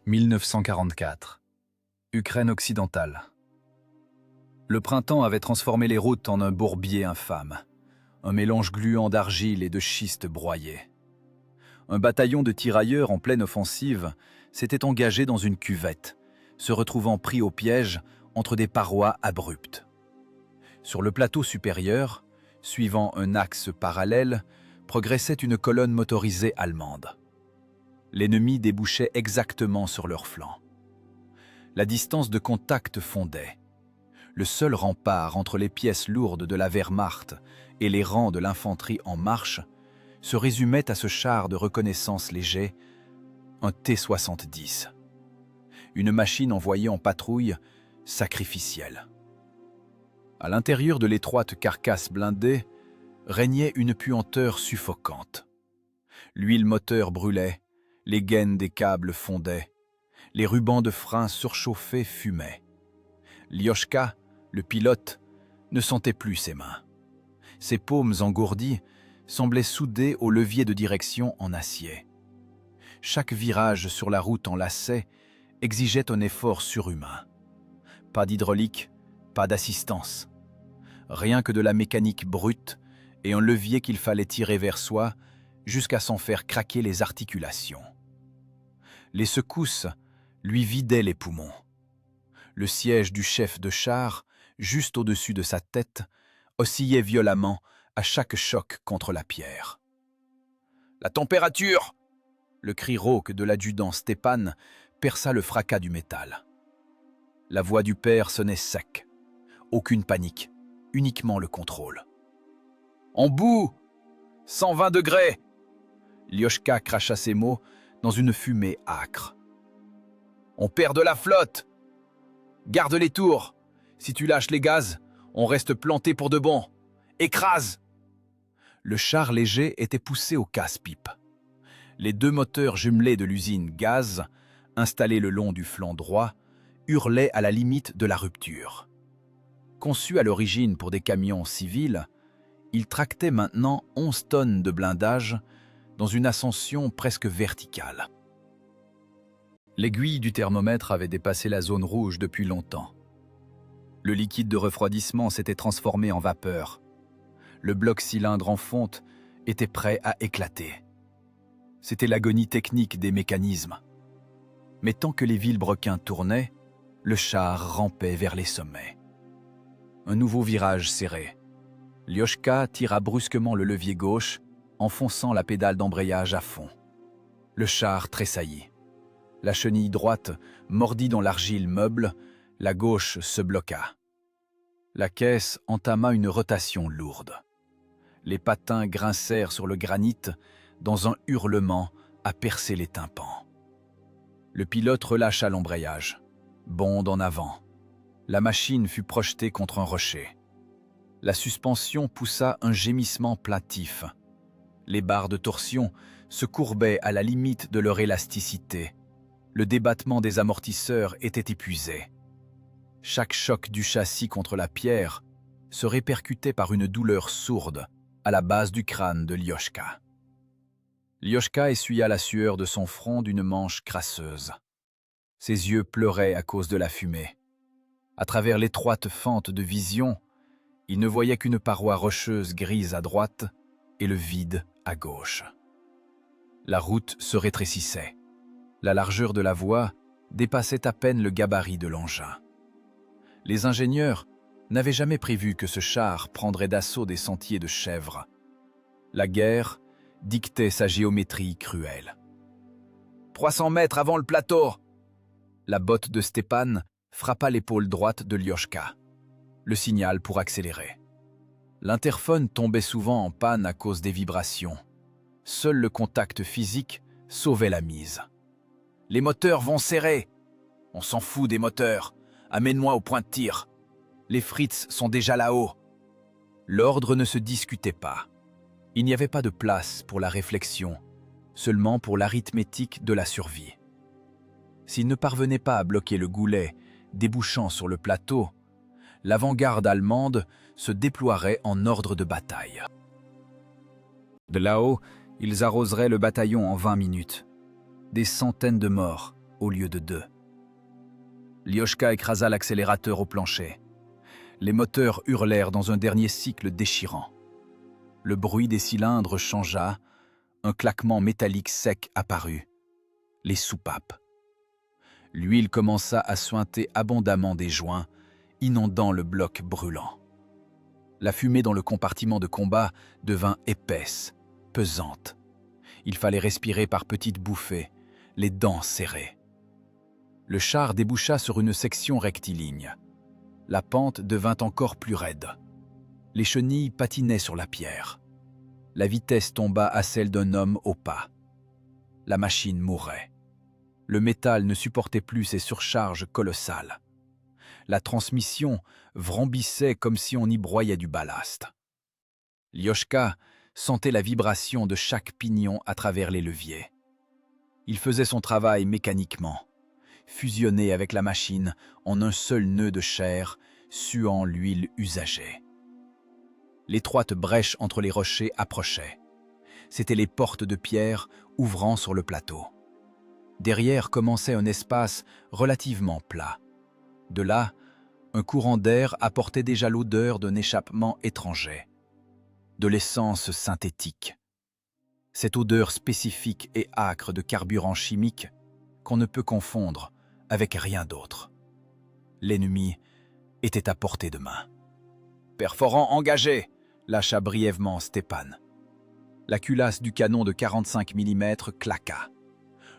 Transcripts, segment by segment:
1944. Ukraine occidentale. Le printemps avait transformé les routes en un bourbier infâme, un mélange gluant d'argile et de schiste broyé. Un bataillon de tirailleurs en pleine offensive s'était engagé dans une cuvette, se retrouvant pris au piège entre des parois abruptes. Sur le plateau supérieur, suivant un axe parallèle, progressait une colonne motorisée allemande. L'ennemi débouchait exactement sur leur flanc. La distance de contact fondait. Le seul rempart entre les pièces lourdes de la Wehrmacht et les rangs de l'infanterie en marche se résumait à ce char de reconnaissance léger, un T-70. Une machine envoyée en patrouille sacrificielle. À l'intérieur de l'étroite carcasse blindée régnait une puanteur suffocante. L'huile moteur brûlait, les gaines des câbles fondaient, les rubans de frein surchauffés fumaient. Lyoshka, le pilote, ne sentait plus ses mains. Ses paumes engourdies semblaient soudées au levier de direction en acier. Chaque virage sur la route en lacet exigeait un effort surhumain. Pas d'hydraulique, pas d'assistance. Rien que de la mécanique brute et un levier qu'il fallait tirer vers soi jusqu'à s'en faire craquer les articulations. Les secousses lui vidaient les poumons. Le siège du chef de char, juste au-dessus de sa tête, oscillait violemment à chaque choc contre la pierre. « La température !» Le cri rauque de l'adjudant Stepan perça le fracas du métal. La voix du père sonnait sec. Aucune panique, uniquement le contrôle. « En bout ! 120 degrés !» Lyoshka cracha ces mots dans une fumée âcre. « On perd de la flotte ! Garde les tours! Si tu lâches les gaz, on reste planté pour de bon. Écrase !» Le char léger était poussé au casse-pipe. Les deux moteurs jumelés de l'usine gaz, installés le long du flanc droit, hurlaient à la limite de la rupture. Conçu à l'origine pour des camions civils, il tractait maintenant 11 tonnes de blindage dans une ascension presque verticale. L'aiguille du thermomètre avait dépassé la zone rouge depuis longtemps. Le liquide de refroidissement s'était transformé en vapeur. Le bloc cylindre en fonte était prêt à éclater. C'était l'agonie technique des mécanismes. Mais tant que les vilebrequins tournaient, le char rampait vers les sommets. Un nouveau virage serré. Lyoshka tira brusquement le levier gauche, enfonçant la pédale d'embrayage à fond. Le char tressaillit. La chenille droite mordit dans l'argile meuble, la gauche se bloqua. La caisse entama une rotation lourde. Les patins grincèrent sur le granit dans un hurlement à percer les tympans. Le pilote relâcha l'embrayage, bonde en avant. La machine fut projetée contre un rocher. La suspension poussa un gémissement plaintif. Les barres de torsion se courbaient à la limite de leur élasticité. Le débattement des amortisseurs était épuisé. Chaque choc du châssis contre la pierre se répercutait par une douleur sourde à la base du crâne de Lyoshka. Lyoshka essuya la sueur de son front d'une manche crasseuse. Ses yeux pleuraient à cause de la fumée. À travers l'étroite fente de vision, il ne voyait qu'une paroi rocheuse grise à droite et le vide à gauche. La route se rétrécissait. La largeur de la voie dépassait à peine le gabarit de l'engin. Les ingénieurs n'avaient jamais prévu que ce char prendrait d'assaut des sentiers de chèvres. La guerre dictait sa géométrie cruelle. « 300 mètres avant le plateau !» La botte de Stepan frappa l'épaule droite de Lyoshka. Le signal pour accélérer. L'interphone tombait souvent en panne à cause des vibrations. Seul le contact physique sauvait la mise. « Les moteurs vont serrer !»« On s'en fout des moteurs. Amène-moi au point de tir. Les Fritz sont déjà là-haut. » L'ordre ne se discutait pas. Il n'y avait pas de place pour la réflexion, seulement pour l'arithmétique de la survie. S'il ne parvenait pas à bloquer le goulet débouchant sur le plateau, l'avant-garde allemande se déploierait en ordre de bataille. De là-haut, ils arroseraient le bataillon en 20 minutes. Des centaines de morts, au lieu de 2. Lyoshka écrasa l'accélérateur au plancher. Les moteurs hurlèrent dans un dernier cycle déchirant. Le bruit des cylindres changea, un claquement métallique sec apparut. Les soupapes. L'huile commença à suinter abondamment des joints, inondant le bloc brûlant. La fumée dans le compartiment de combat devint épaisse, pesante. Il fallait respirer par petites bouffées, les dents serrées. Le char déboucha sur une section rectiligne. La pente devint encore plus raide. Les chenilles patinaient sur la pierre. La vitesse tomba à celle d'un homme au pas. La machine mourait. Le métal ne supportait plus ces surcharges colossales. La transmission vrombissait comme si on y broyait du ballast. Lyoshka sentait la vibration de chaque pignon à travers les leviers. Il faisait son travail mécaniquement, fusionné avec la machine en un seul nœud de chair, suant l'huile usagée. L'étroite brèche entre les rochers approchait. C'étaient les portes de pierre ouvrant sur le plateau. Derrière commençait un espace relativement plat. De là, un courant d'air apportait déjà l'odeur d'un échappement étranger. De l'essence synthétique. Cette odeur spécifique et âcre de carburant chimique qu'on ne peut confondre avec rien d'autre. L'ennemi était à portée de main. « Perforant engagé !» lâcha brièvement Stepan. La culasse du canon de 45 mm claqua.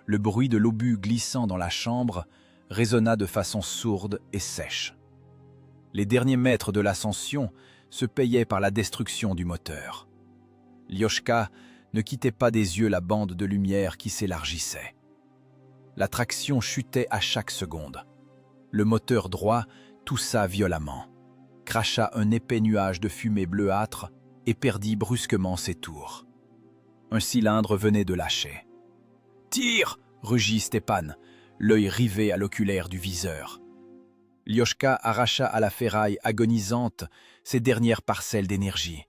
Le bruit de l'obus glissant dans la chambre résonna de façon sourde et sèche. Les derniers mètres de l'ascension se payaient par la destruction du moteur. Lyoshka ne quittait pas des yeux la bande de lumière qui s'élargissait. La traction chutait à chaque seconde. Le moteur droit toussa violemment, cracha un épais nuage de fumée bleuâtre et perdit brusquement ses tours. Un cylindre venait de lâcher. « Tire !» rugit Stepan, l'œil rivé à l'oculaire du viseur. Lyoshka arracha à la ferraille agonisante ses dernières parcelles d'énergie.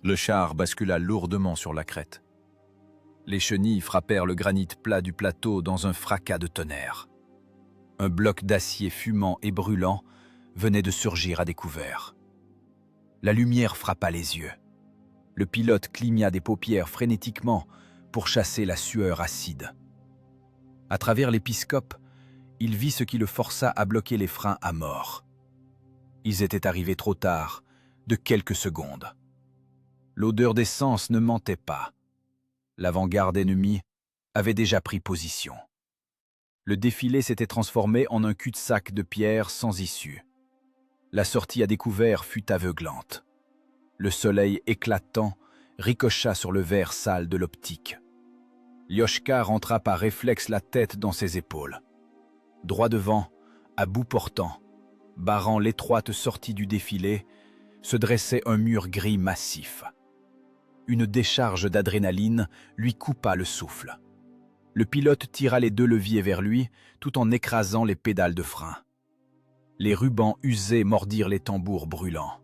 Le char bascula lourdement sur la crête. Les chenilles frappèrent le granit plat du plateau dans un fracas de tonnerre. Un bloc d'acier fumant et brûlant venait de surgir à découvert. La lumière frappa les yeux. Le pilote cligna des paupières frénétiquement pour chasser la sueur acide. À travers l'épiscope, il vit ce qui le força à bloquer les freins à mort. Ils étaient arrivés trop tard, de quelques secondes. L'odeur d'essence ne mentait pas. L'avant-garde ennemie avait déjà pris position. Le défilé s'était transformé en un cul-de-sac de pierre sans issue. La sortie à découvert fut aveuglante. Le soleil éclatant ricocha sur le verre sale de l'optique. Lyoshka rentra par réflexe la tête dans ses épaules. Droit devant, à bout portant, barrant l'étroite sortie du défilé, se dressait un mur gris massif. Une décharge d'adrénaline lui coupa le souffle. Le pilote tira les 2 leviers vers lui, tout en écrasant les pédales de frein. Les rubans usés mordirent les tambours brûlants.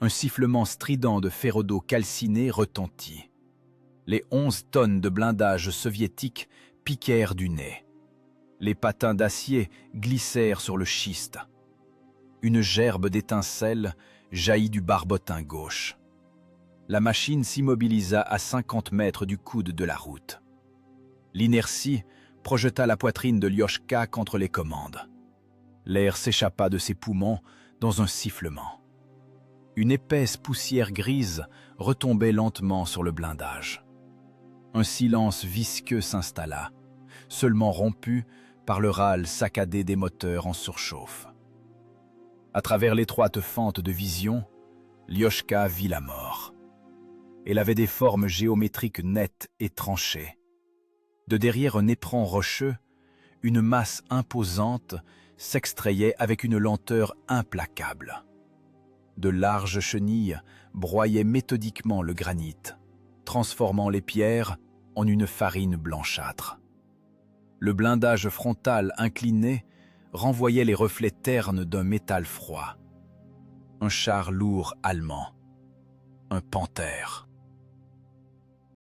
Un sifflement strident de férodo calciné retentit. Les 11 tonnes de blindage soviétique piquèrent du nez. Les patins d'acier glissèrent sur le schiste. Une gerbe d'étincelles jaillit du barbotin gauche. La machine s'immobilisa à 50 mètres du coude de la route. L'inertie projeta la poitrine de Lyoshka contre les commandes. L'air s'échappa de ses poumons dans un sifflement. Une épaisse poussière grise retombait lentement sur le blindage. Un silence visqueux s'installa, seulement rompu par le râle saccadé des moteurs en surchauffe. À travers l'étroite fente de vision, Lyoshka vit la mort. Elle avait des formes géométriques nettes et tranchées. De derrière un éperon rocheux, une masse imposante s'extrayait avec une lenteur implacable. De larges chenilles broyaient méthodiquement le granit, transformant les pierres en une farine blanchâtre. Le blindage frontal incliné renvoyait les reflets ternes d'un métal froid. Un char lourd allemand. Un panthère.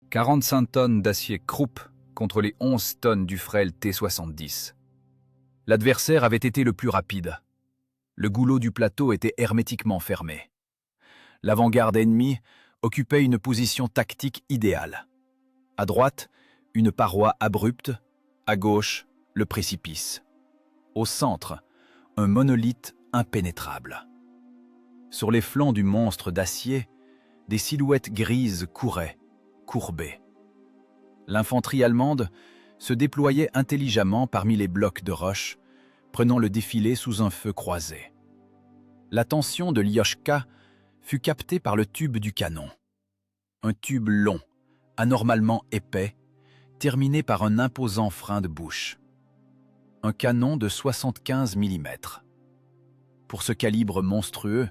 45 tonnes d'acier Krupp contre les 11 tonnes du frêle T-70. L'adversaire avait été le plus rapide. Le goulot du plateau était hermétiquement fermé. L'avant-garde ennemie occupait une position tactique idéale. À droite, une paroi abrupte, à gauche, le précipice. Au centre, un monolithe impénétrable. Sur les flancs du monstre d'acier, des silhouettes grises couraient, courbées. L'infanterie allemande se déployait intelligemment parmi les blocs de roche, prenant le défilé sous un feu croisé. L'attention de Lioshka fut captée par le tube du canon. Un tube long, anormalement épais, terminé par un imposant frein de bouche. Un canon de 75 mm. Pour ce calibre monstrueux,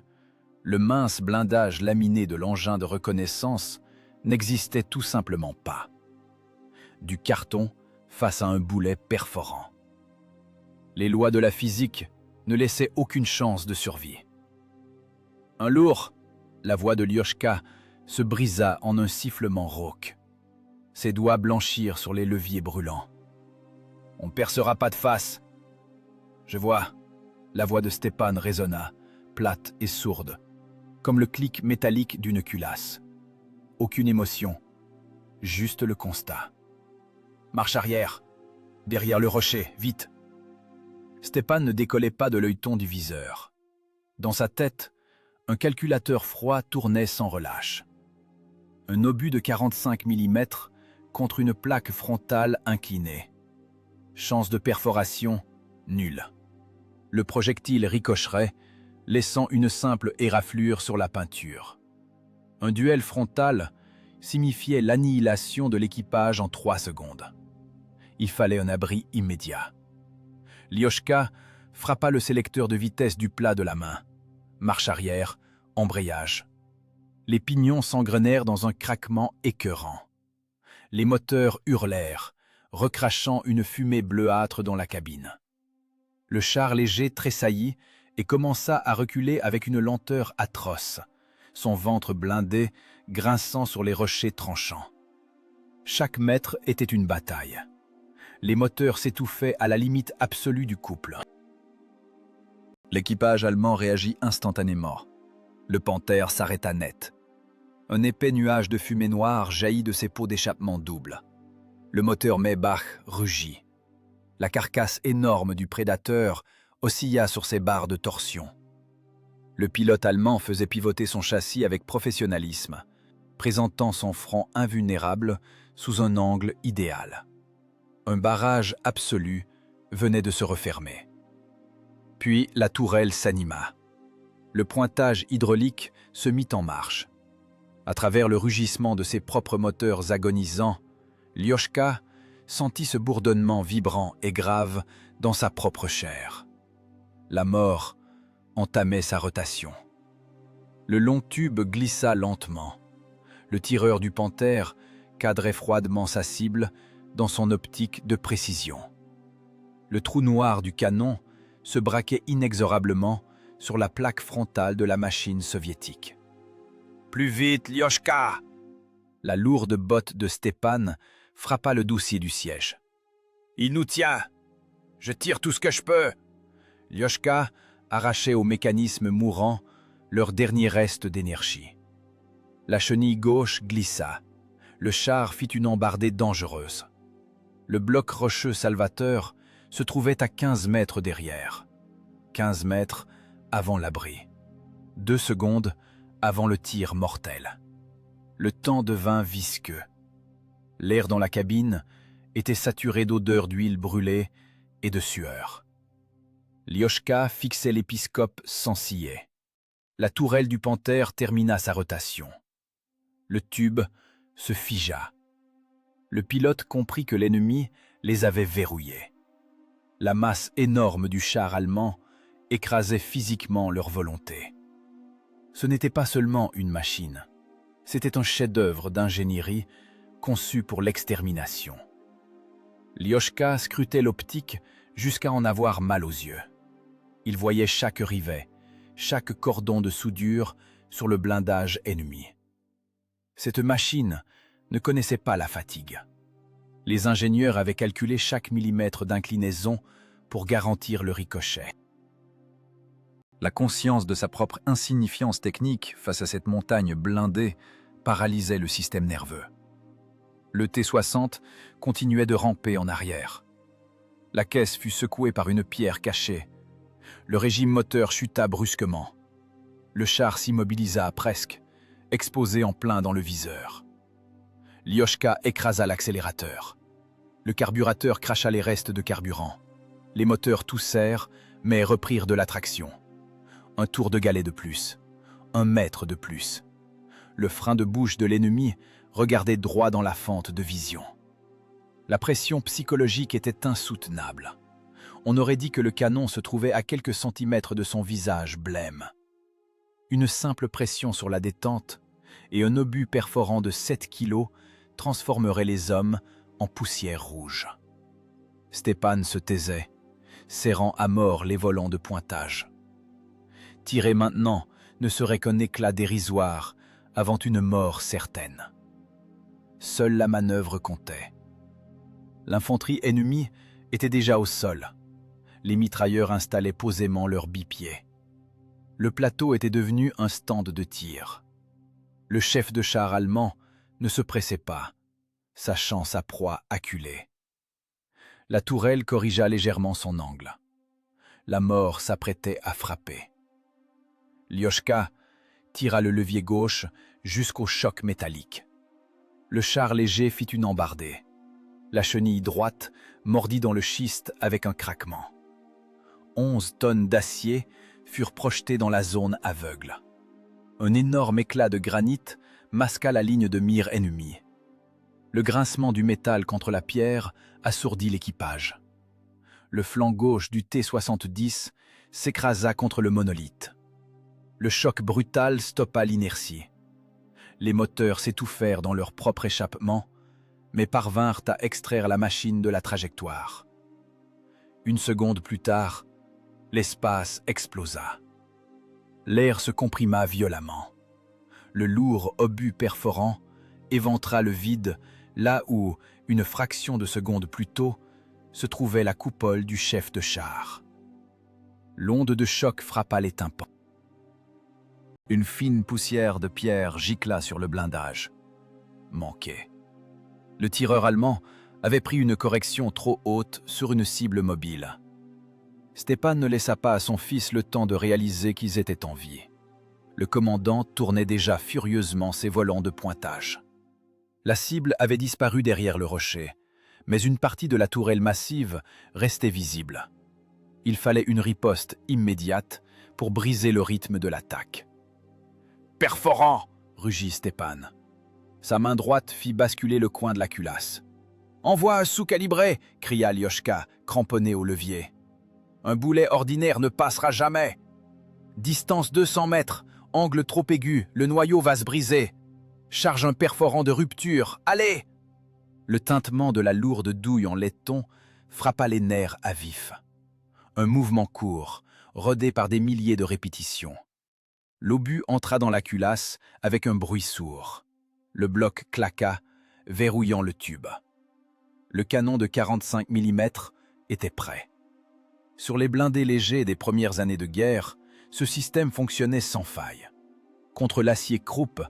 le mince blindage laminé de l'engin de reconnaissance n'existait tout simplement pas. Du carton face à un boulet perforant. Les lois de la physique ne laissaient aucune chance de survie. Un lourd, la voix de Lioshka se brisa en un sifflement rauque. Ses doigts blanchirent sur les leviers brûlants. « On ne percera pas de face. » « Je vois. » La voix de Stepan résonna, plate et sourde, comme le clic métallique d'une culasse. Aucune émotion, juste le constat. « Marche arrière. Derrière le rocher, vite !» Stepan ne décollait pas de l'œilleton du viseur. Dans sa tête, un calculateur froid tournait sans relâche. Un obus de 45 mm contre une plaque frontale inclinée. Chance de perforation nulle. Le projectile ricocherait, laissant une simple éraflure sur la peinture. Un duel frontal signifiait l'annihilation de l'équipage en 3 secondes. Il fallait un abri immédiat. Lioshka frappa le sélecteur de vitesse du plat de la main. Marche arrière, embrayage. Les pignons s'engrenèrent dans un craquement écœurant. Les moteurs hurlèrent, recrachant une fumée bleuâtre dans la cabine. Le char léger tressaillit et commença à reculer avec une lenteur atroce, son ventre blindé grinçant sur les rochers tranchants. Chaque mètre était une bataille. Les moteurs s'étouffaient à la limite absolue du couple. L'équipage allemand réagit instantanément. Le Panther s'arrêta net. Un épais nuage de fumée noire jaillit de ses pots d'échappement double. Le moteur Maybach rugit. La carcasse énorme du prédateur oscilla sur ses barres de torsion. Le pilote allemand faisait pivoter son châssis avec professionnalisme, présentant son front invulnérable sous un angle idéal. Un barrage absolu venait de se refermer. Puis la tourelle s'anima. Le pointage hydraulique se mit en marche. À travers le rugissement de ses propres moteurs agonisants, Lioshka sentit ce bourdonnement vibrant et grave dans sa propre chair. La mort entamait sa rotation. Le long tube glissa lentement. Le tireur du Panther cadrait froidement sa cible dans son optique de précision. Le trou noir du canon se braquait inexorablement sur la plaque frontale de la machine soviétique. « Plus vite, Lioshka !» La lourde botte de Stepan frappa le dossier du siège. « Il nous tient. Je tire tout ce que je peux. » Lioshka arrachait au mécanisme mourant leur dernier reste d'énergie. La chenille gauche glissa. Le char fit une embardée dangereuse. Le bloc rocheux salvateur se trouvait à 15 mètres derrière. 15 mètres avant l'abri. 2 secondes avant le tir mortel. Le temps devint visqueux. L'air dans la cabine était saturé d'odeurs d'huile brûlée et de sueur. Lioshka fixait l'épiscope sans ciller. La tourelle du Panther termina sa rotation. Le tube se figea. Le pilote comprit que l'ennemi les avait verrouillés. La masse énorme du char allemand écrasait physiquement leur volonté. Ce n'était pas seulement une machine, c'était un chef-d'œuvre d'ingénierie conçu pour l'extermination. Lioshka scrutait l'optique jusqu'à en avoir mal aux yeux. Il voyait chaque rivet, chaque cordon de soudure sur le blindage ennemi. Cette machine ne connaissait pas la fatigue. Les ingénieurs avaient calculé chaque millimètre d'inclinaison pour garantir le ricochet. La conscience de sa propre insignifiance technique face à cette montagne blindée paralysait le système nerveux. Le T-60 continuait de ramper en arrière. La caisse fut secouée par une pierre cachée. Le régime moteur chuta brusquement. Le char s'immobilisa presque, exposé en plein dans le viseur. Lyoshka écrasa l'accélérateur. Le carburateur cracha les restes de carburant. Les moteurs toussèrent, mais reprirent de la traction. Un tour de galet de plus. 1 mètre de plus. Le frein de bouche de l'ennemi regardait droit dans la fente de vision. La pression psychologique était insoutenable. On aurait dit que le canon se trouvait à quelques centimètres de son visage blême. Une simple pression sur la détente et un obus perforant de 7 kilos transformerait les hommes en poussière rouge. Stepan se taisait, serrant à mort les volants de pointage. Tirer maintenant ne serait qu'un éclat dérisoire avant une mort certaine. Seule la manœuvre comptait. L'infanterie ennemie était déjà au sol. Les mitrailleurs installaient posément leurs bipieds. Le plateau était devenu un stand de tir. Le chef de char allemand ne se pressait pas, sachant sa proie acculée. La tourelle corrigea légèrement son angle. La mort s'apprêtait à frapper. Lyoshka tira le levier gauche jusqu'au choc métallique. Le char léger fit une embardée. La chenille droite mordit dans le schiste avec un craquement. 11 tonnes d'acier furent projetées dans la zone aveugle. Un énorme éclat de granit masqua la ligne de mire ennemie. Le grincement du métal contre la pierre assourdit l'équipage. Le flanc gauche du T-70 s'écrasa contre le monolithe. Le choc brutal stoppa l'inertie. Les moteurs s'étouffèrent dans leur propre échappement, mais parvinrent à extraire la machine de la trajectoire. 1 seconde plus tard, l'espace explosa. L'air se comprima violemment. Le lourd obus perforant éventra le vide là où, une fraction de seconde plus tôt, se trouvait la coupole du chef de char. L'onde de choc frappa les tympans. Une fine poussière de pierre gicla sur le blindage. Manqué. Le tireur allemand avait pris une correction trop haute sur une cible mobile. Stepan ne laissa pas à son fils le temps de réaliser qu'ils étaient en vie. Le commandant tournait déjà furieusement ses volants de pointage. La cible avait disparu derrière le rocher, mais une partie de la tourelle massive restait visible. Il fallait une riposte immédiate pour briser le rythme de l'attaque. « Perforant !» rugit Stepan. Sa main droite fit basculer le coin de la culasse. « Envoie un sous-calibré !» cria Lyoshka, cramponné au levier. « Un boulet ordinaire ne passera jamais !»« Distance 200 mètres, angle trop aigu, le noyau va se briser. Charge un perforant de rupture, allez !» Le tintement de la lourde douille en laiton frappa les nerfs à vif. Un mouvement court, rodé par des milliers de répétitions. L'obus entra dans la culasse avec un bruit sourd. Le bloc claqua, verrouillant le tube. Le canon de 45 mm était prêt. Sur les blindés légers des premières années de guerre, ce système fonctionnait sans faille. Contre l'acier Krupp,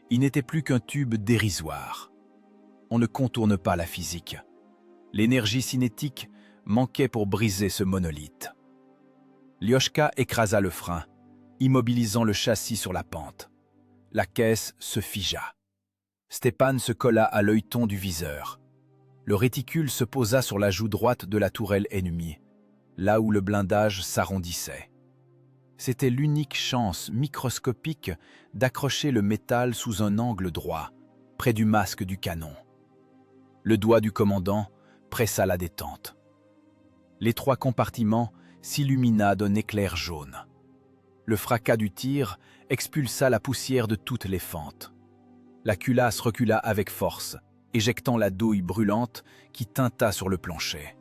il n'était plus qu'un tube dérisoire. On ne contourne pas la physique. L'énergie cinétique manquait pour briser ce monolithe. Lyoshka écrasa le frein, immobilisant le châssis sur la pente. La caisse se figea. Stepan se colla à l'œilleton du viseur. Le réticule se posa sur la joue droite de la tourelle ennemie, là où le blindage s'arrondissait. C'était l'unique chance microscopique d'accrocher le métal sous un angle droit, près du masque du canon. Le doigt du commandant pressa la détente. L'étroit compartiment s'illumina d'un éclair jaune. Le fracas du tir expulsa la poussière de toutes les fentes. La culasse recula avec force, éjectant la douille brûlante qui tinta sur le plancher.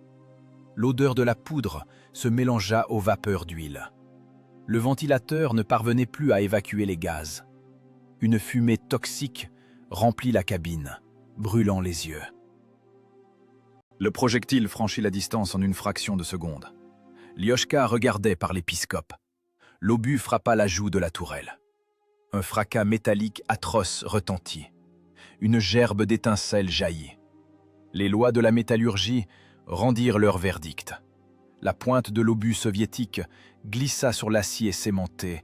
L'odeur de la poudre se mélangea aux vapeurs d'huile. Le ventilateur ne parvenait plus à évacuer les gaz. Une fumée toxique remplit la cabine, brûlant les yeux. Le projectile franchit la distance en une fraction de seconde. Lyoshka regardait par l'épiscope. L'obus frappa la joue de la tourelle. Un fracas métallique atroce retentit. Une gerbe d'étincelles jaillit. Les lois de la métallurgie rendirent leur verdict. La pointe de l'obus soviétique glissa sur l'acier sémenté,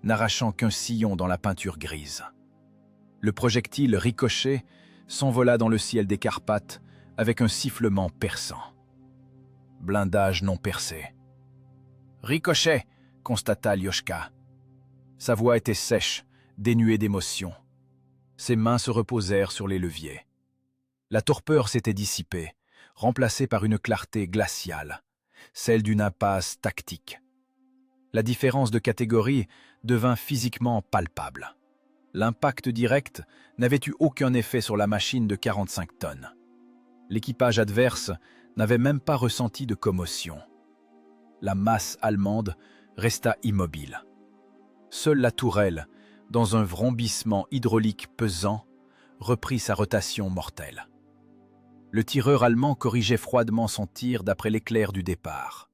n'arrachant qu'un sillon dans la peinture grise. Le projectile ricoché s'envola dans le ciel des Carpates avec un sifflement perçant. Blindage non percé. « Ricochet !» constata Lyoshka. Sa voix était sèche, dénuée d'émotion. Ses mains se reposèrent sur les leviers. La torpeur s'était dissipée, remplacée par une clarté glaciale, celle d'une impasse tactique. La différence de catégorie devint physiquement palpable. L'impact direct n'avait eu aucun effet sur la machine de 45 tonnes. L'équipage adverse n'avait même pas ressenti de commotion. La masse allemande resta immobile. Seule la tourelle, dans un vrombissement hydraulique pesant, reprit sa rotation mortelle. Le tireur allemand corrigeait froidement son tir d'après l'éclair du départ.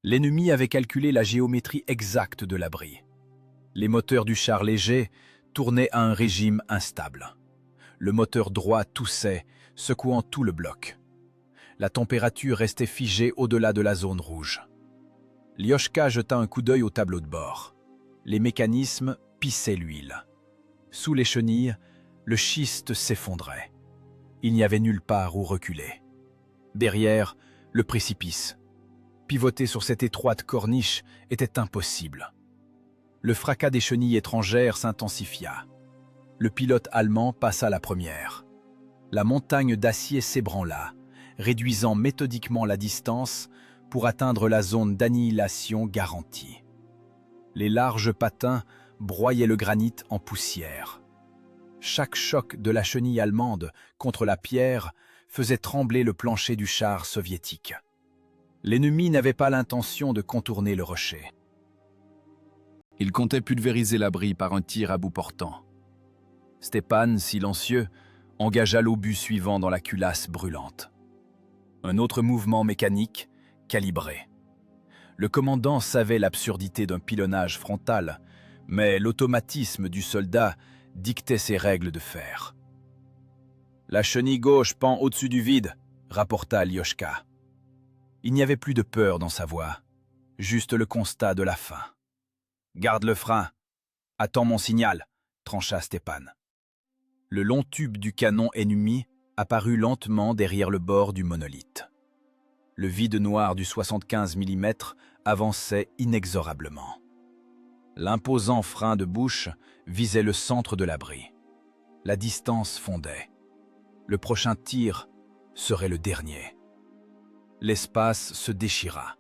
L'ennemi avait calculé la géométrie exacte de l'abri. Les moteurs du char léger tournaient à un régime instable. Le moteur droit toussait, secouant tout le bloc. La température restait figée au-delà de la zone rouge. Lyoshka jeta un coup d'œil au tableau de bord. Les mécanismes pissaient l'huile. Sous les chenilles, le schiste s'effondrait. Il n'y avait nulle part où reculer. Derrière, le précipice. Pivoter sur cette étroite corniche était impossible. Le fracas des chenilles étrangères s'intensifia. Le pilote allemand passa la première. La montagne d'acier s'ébranla, réduisant méthodiquement la distance pour atteindre la zone d'annihilation garantie. Les larges patins broyaient le granit en poussière. Chaque choc de la chenille allemande contre la pierre faisait trembler le plancher du char soviétique. L'ennemi n'avait pas l'intention de contourner le rocher. Il comptait pulvériser l'abri par un tir à bout portant. Stepan, silencieux, engagea l'obus suivant dans la culasse brûlante. Un autre mouvement mécanique, calibré. Le commandant savait l'absurdité d'un pilonnage frontal, mais l'automatisme du soldat dictait ses règles de fer. « La chenille gauche pend au-dessus du vide », rapporta Lyoshka. Il n'y avait plus de peur dans sa voix, juste le constat de la fin. « Garde le frein. Attends mon signal », trancha Stepan. Le long tube du canon ennemi apparut lentement derrière le bord du monolithe. Le vide noir du 75 mm avançait inexorablement. L'imposant frein de bouche visait le centre de l'abri. La distance fondait. Le prochain tir serait le dernier. L'espace se déchira.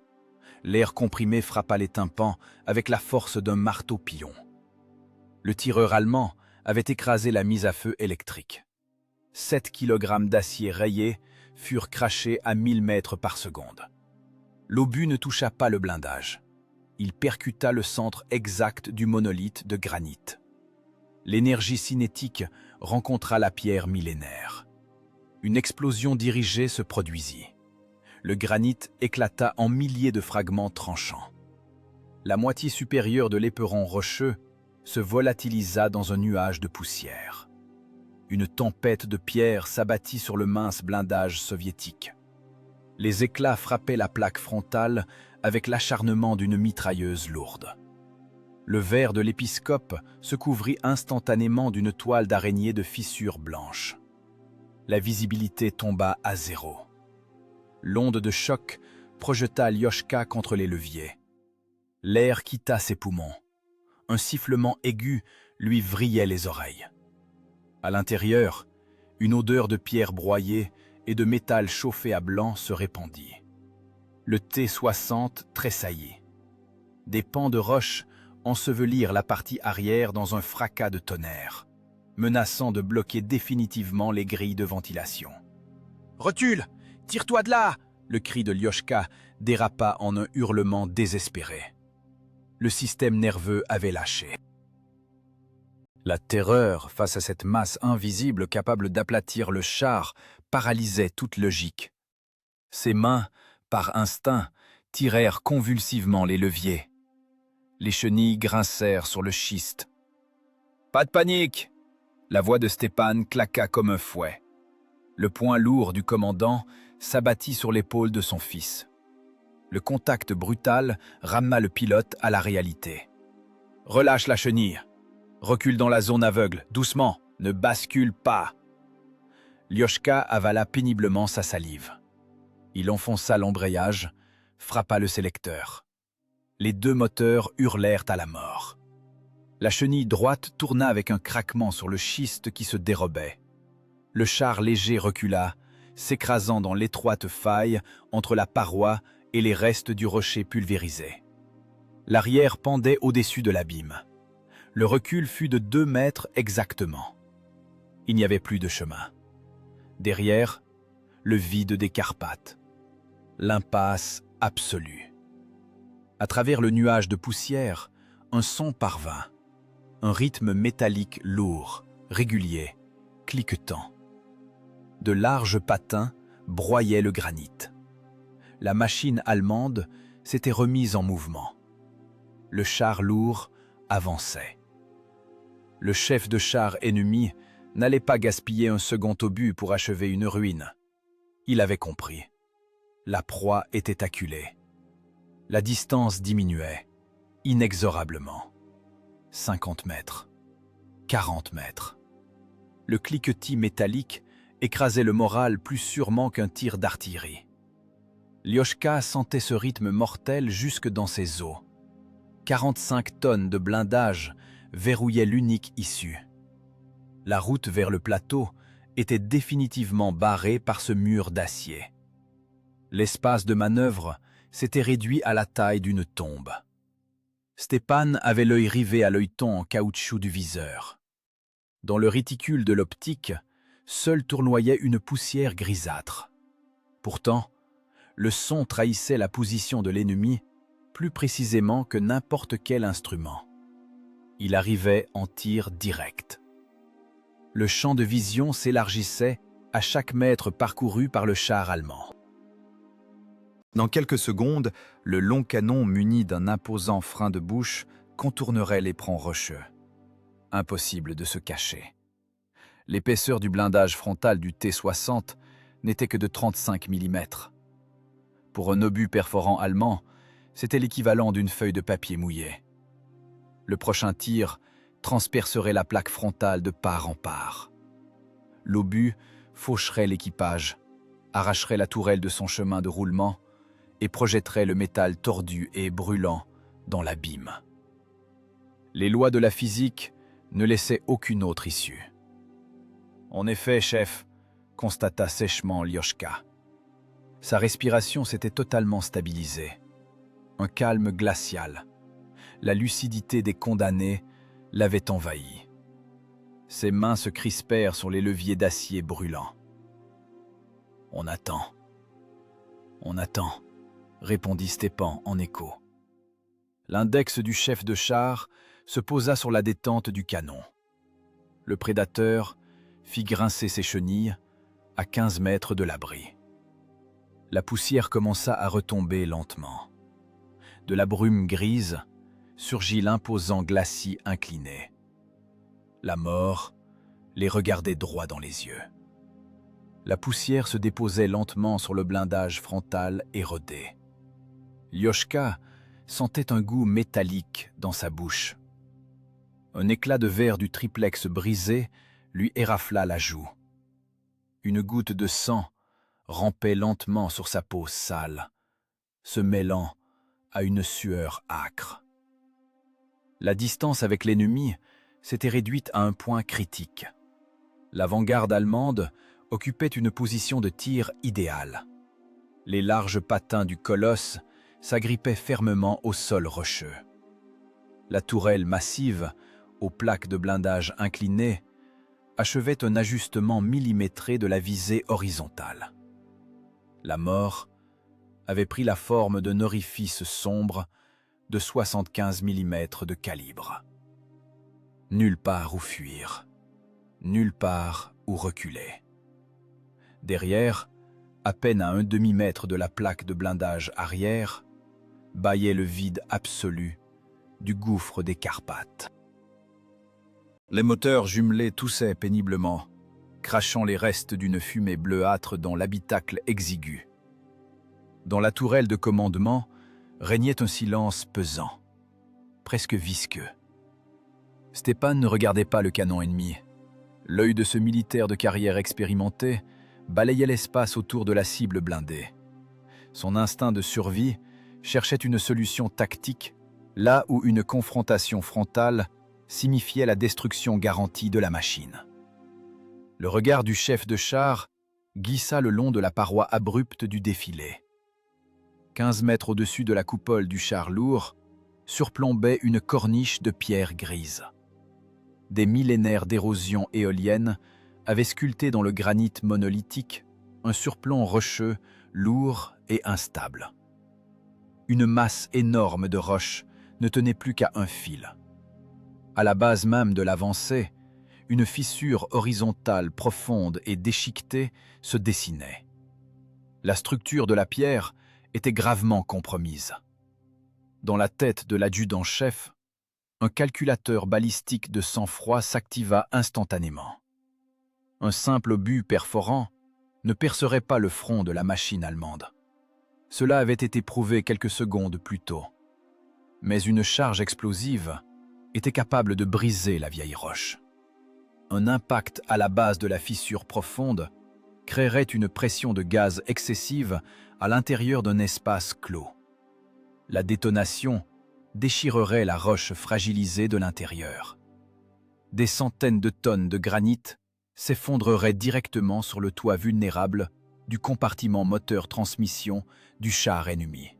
L'air comprimé frappa les tympans avec la force d'un marteau-pilon. Le tireur allemand avait écrasé la mise à feu électrique. 7 kg d'acier rayé furent crachés à 1000 mètres par seconde. L'obus ne toucha pas le blindage. Il percuta le centre exact du monolithe de granit. L'énergie cinétique rencontra la pierre millénaire. Une explosion dirigée se produisit. Le granit éclata en milliers de fragments tranchants. La moitié supérieure de l'éperon rocheux se volatilisa dans un nuage de poussière. Une tempête de pierres s'abattit sur le mince blindage soviétique. Les éclats frappaient la plaque frontale avec l'acharnement d'une mitrailleuse lourde. Le verre de l'épiscope se couvrit instantanément d'une toile d'araignée de fissures blanches. La visibilité tomba à zéro. L'onde de choc projeta Lyoshka contre les leviers. L'air quitta ses poumons. Un sifflement aigu lui vrillait les oreilles. À l'intérieur, une odeur de pierre broyée et de métal chauffé à blanc se répandit. Le T-60 tressaillit. Des pans de roche ensevelirent la partie arrière dans un fracas de tonnerre, menaçant de bloquer définitivement les grilles de ventilation. « Recule! Tire-toi de là !» Le cri de Lyoshka dérapa en un hurlement désespéré. Le système nerveux avait lâché. La terreur face à cette masse invisible capable d'aplatir le char paralysait toute logique. Ses mains, par instinct, tirèrent convulsivement les leviers. Les chenilles grincèrent sur le schiste. « Pas de panique !» La voix de Stepan claqua comme un fouet. Le poing lourd du commandant s'abattit sur l'épaule de son fils. Le contact brutal ramena le pilote à la réalité. « Relâche la chenille. Recule dans la zone aveugle, doucement, ne bascule pas. » Lyoshka avala péniblement sa salive. Il enfonça l'embrayage, frappa le sélecteur. Les deux moteurs hurlèrent à la mort. La chenille droite tourna avec un craquement sur le schiste qui se dérobait. Le char léger recula, s'écrasant dans l'étroite faille entre la paroi et les restes du rocher pulvérisé. L'arrière pendait au-dessus de l'abîme. Le recul fut de 2 mètres exactement. Il n'y avait plus de chemin. Derrière, le vide des Carpates. L'impasse absolue. À travers le nuage de poussière, un son parvint. Un rythme métallique lourd, régulier, cliquetant. De larges patins broyaient le granit. La machine allemande s'était remise en mouvement. Le char lourd avançait. Le chef de char ennemi n'allait pas gaspiller un second obus pour achever une ruine. Il avait compris. La proie était acculée. La distance diminuait, inexorablement. 50 mètres, 40 mètres. Le cliquetis métallique écrasait le moral plus sûrement qu'un tir d'artillerie. Lyoshka sentait ce rythme mortel jusque dans ses os. 45 tonnes de blindage verrouillaient l'unique issue. La route vers le plateau était définitivement barrée par ce mur d'acier. L'espace de manœuvre s'était réduit à la taille d'une tombe. Stepan avait l'œil rivé à l'œilleton en caoutchouc du viseur. Dans le réticule de l'optique, seule tournoyait une poussière grisâtre. Pourtant, le son trahissait la position de l'ennemi plus précisément que n'importe quel instrument. Il arrivait en tir direct. Le champ de vision s'élargissait à chaque mètre parcouru par le char allemand. Dans quelques secondes, le long canon muni d'un imposant frein de bouche contournerait l'éperon rocheux. Impossible de se cacher. L'épaisseur du blindage frontal du T-60 n'était que de 35 mm. Pour un obus perforant allemand, c'était l'équivalent d'une feuille de papier mouillée. Le prochain tir transpercerait la plaque frontale de part en part. L'obus faucherait l'équipage, arracherait la tourelle de son chemin de roulement et projetterait le métal tordu et brûlant dans l'abîme. Les lois de la physique ne laissaient aucune autre issue. « En effet, chef », constata sèchement Lyoshka. Sa respiration s'était totalement stabilisée. Un calme glacial. La lucidité des condamnés l'avait envahi. Ses mains se crispèrent sur les leviers d'acier brûlants. « On attend. On attend », répondit Stepan en écho. L'index du chef de char se posa sur la détente du canon. Le prédateur fit grincer ses chenilles à 15 mètres de l'abri. La poussière commença à retomber lentement. De la brume grise surgit l'imposant glacis incliné. La mort les regardait droit dans les yeux. La poussière se déposait lentement sur le blindage frontal érodé. Lyoshka sentait un goût métallique dans sa bouche. Un éclat de verre du triplex brisé lui érafla la joue. Une goutte de sang rampait lentement sur sa peau sale, se mêlant à une sueur âcre. La distance avec l'ennemi s'était réduite à un point critique. L'avant-garde allemande occupait une position de tir idéale. Les larges patins du colosse s'agrippaient fermement au sol rocheux. La tourelle massive, aux plaques de blindage inclinées, achevait un ajustement millimétré de la visée horizontale. La mort avait pris la forme d'un orifice sombre de 75 mm de calibre. Nulle part où fuir, nulle part où reculer. Derrière, à peine à un demi-mètre de la plaque de blindage arrière, bâillait le vide absolu du gouffre des Carpates. Les moteurs jumelés toussaient péniblement, crachant les restes d'une fumée bleuâtre dans l'habitacle exigu. Dans la tourelle de commandement régnait un silence pesant, presque visqueux. Stepan ne regardait pas le canon ennemi. L'œil de ce militaire de carrière expérimenté balayait l'espace autour de la cible blindée. Son instinct de survie cherchait une solution tactique là où une confrontation frontale signifiait la destruction garantie de la machine. Le regard du chef de char glissa le long de la paroi abrupte du défilé. 15 mètres au-dessus de la coupole du char lourd surplombait une corniche de pierre grise. Des millénaires d'érosion éolienne avaient sculpté dans le granit monolithique un surplomb rocheux, lourd et instable. Une masse énorme de roches ne tenait plus qu'à un fil. À la base même de l'avancée, une fissure horizontale profonde et déchiquetée se dessinait. La structure de la pierre était gravement compromise. Dans la tête de l'adjudant-chef, un calculateur balistique de sang-froid s'activa instantanément. Un simple obus perforant ne percerait pas le front de la machine allemande. Cela avait été prouvé quelques secondes plus tôt. Mais une charge explosive était capable de briser la vieille roche. Un impact à la base de la fissure profonde créerait une pression de gaz excessive à l'intérieur d'un espace clos. La détonation déchirerait la roche fragilisée de l'intérieur. Des centaines de tonnes de granit s'effondreraient directement sur le toit vulnérable du compartiment moteur-transmission du char ennemi.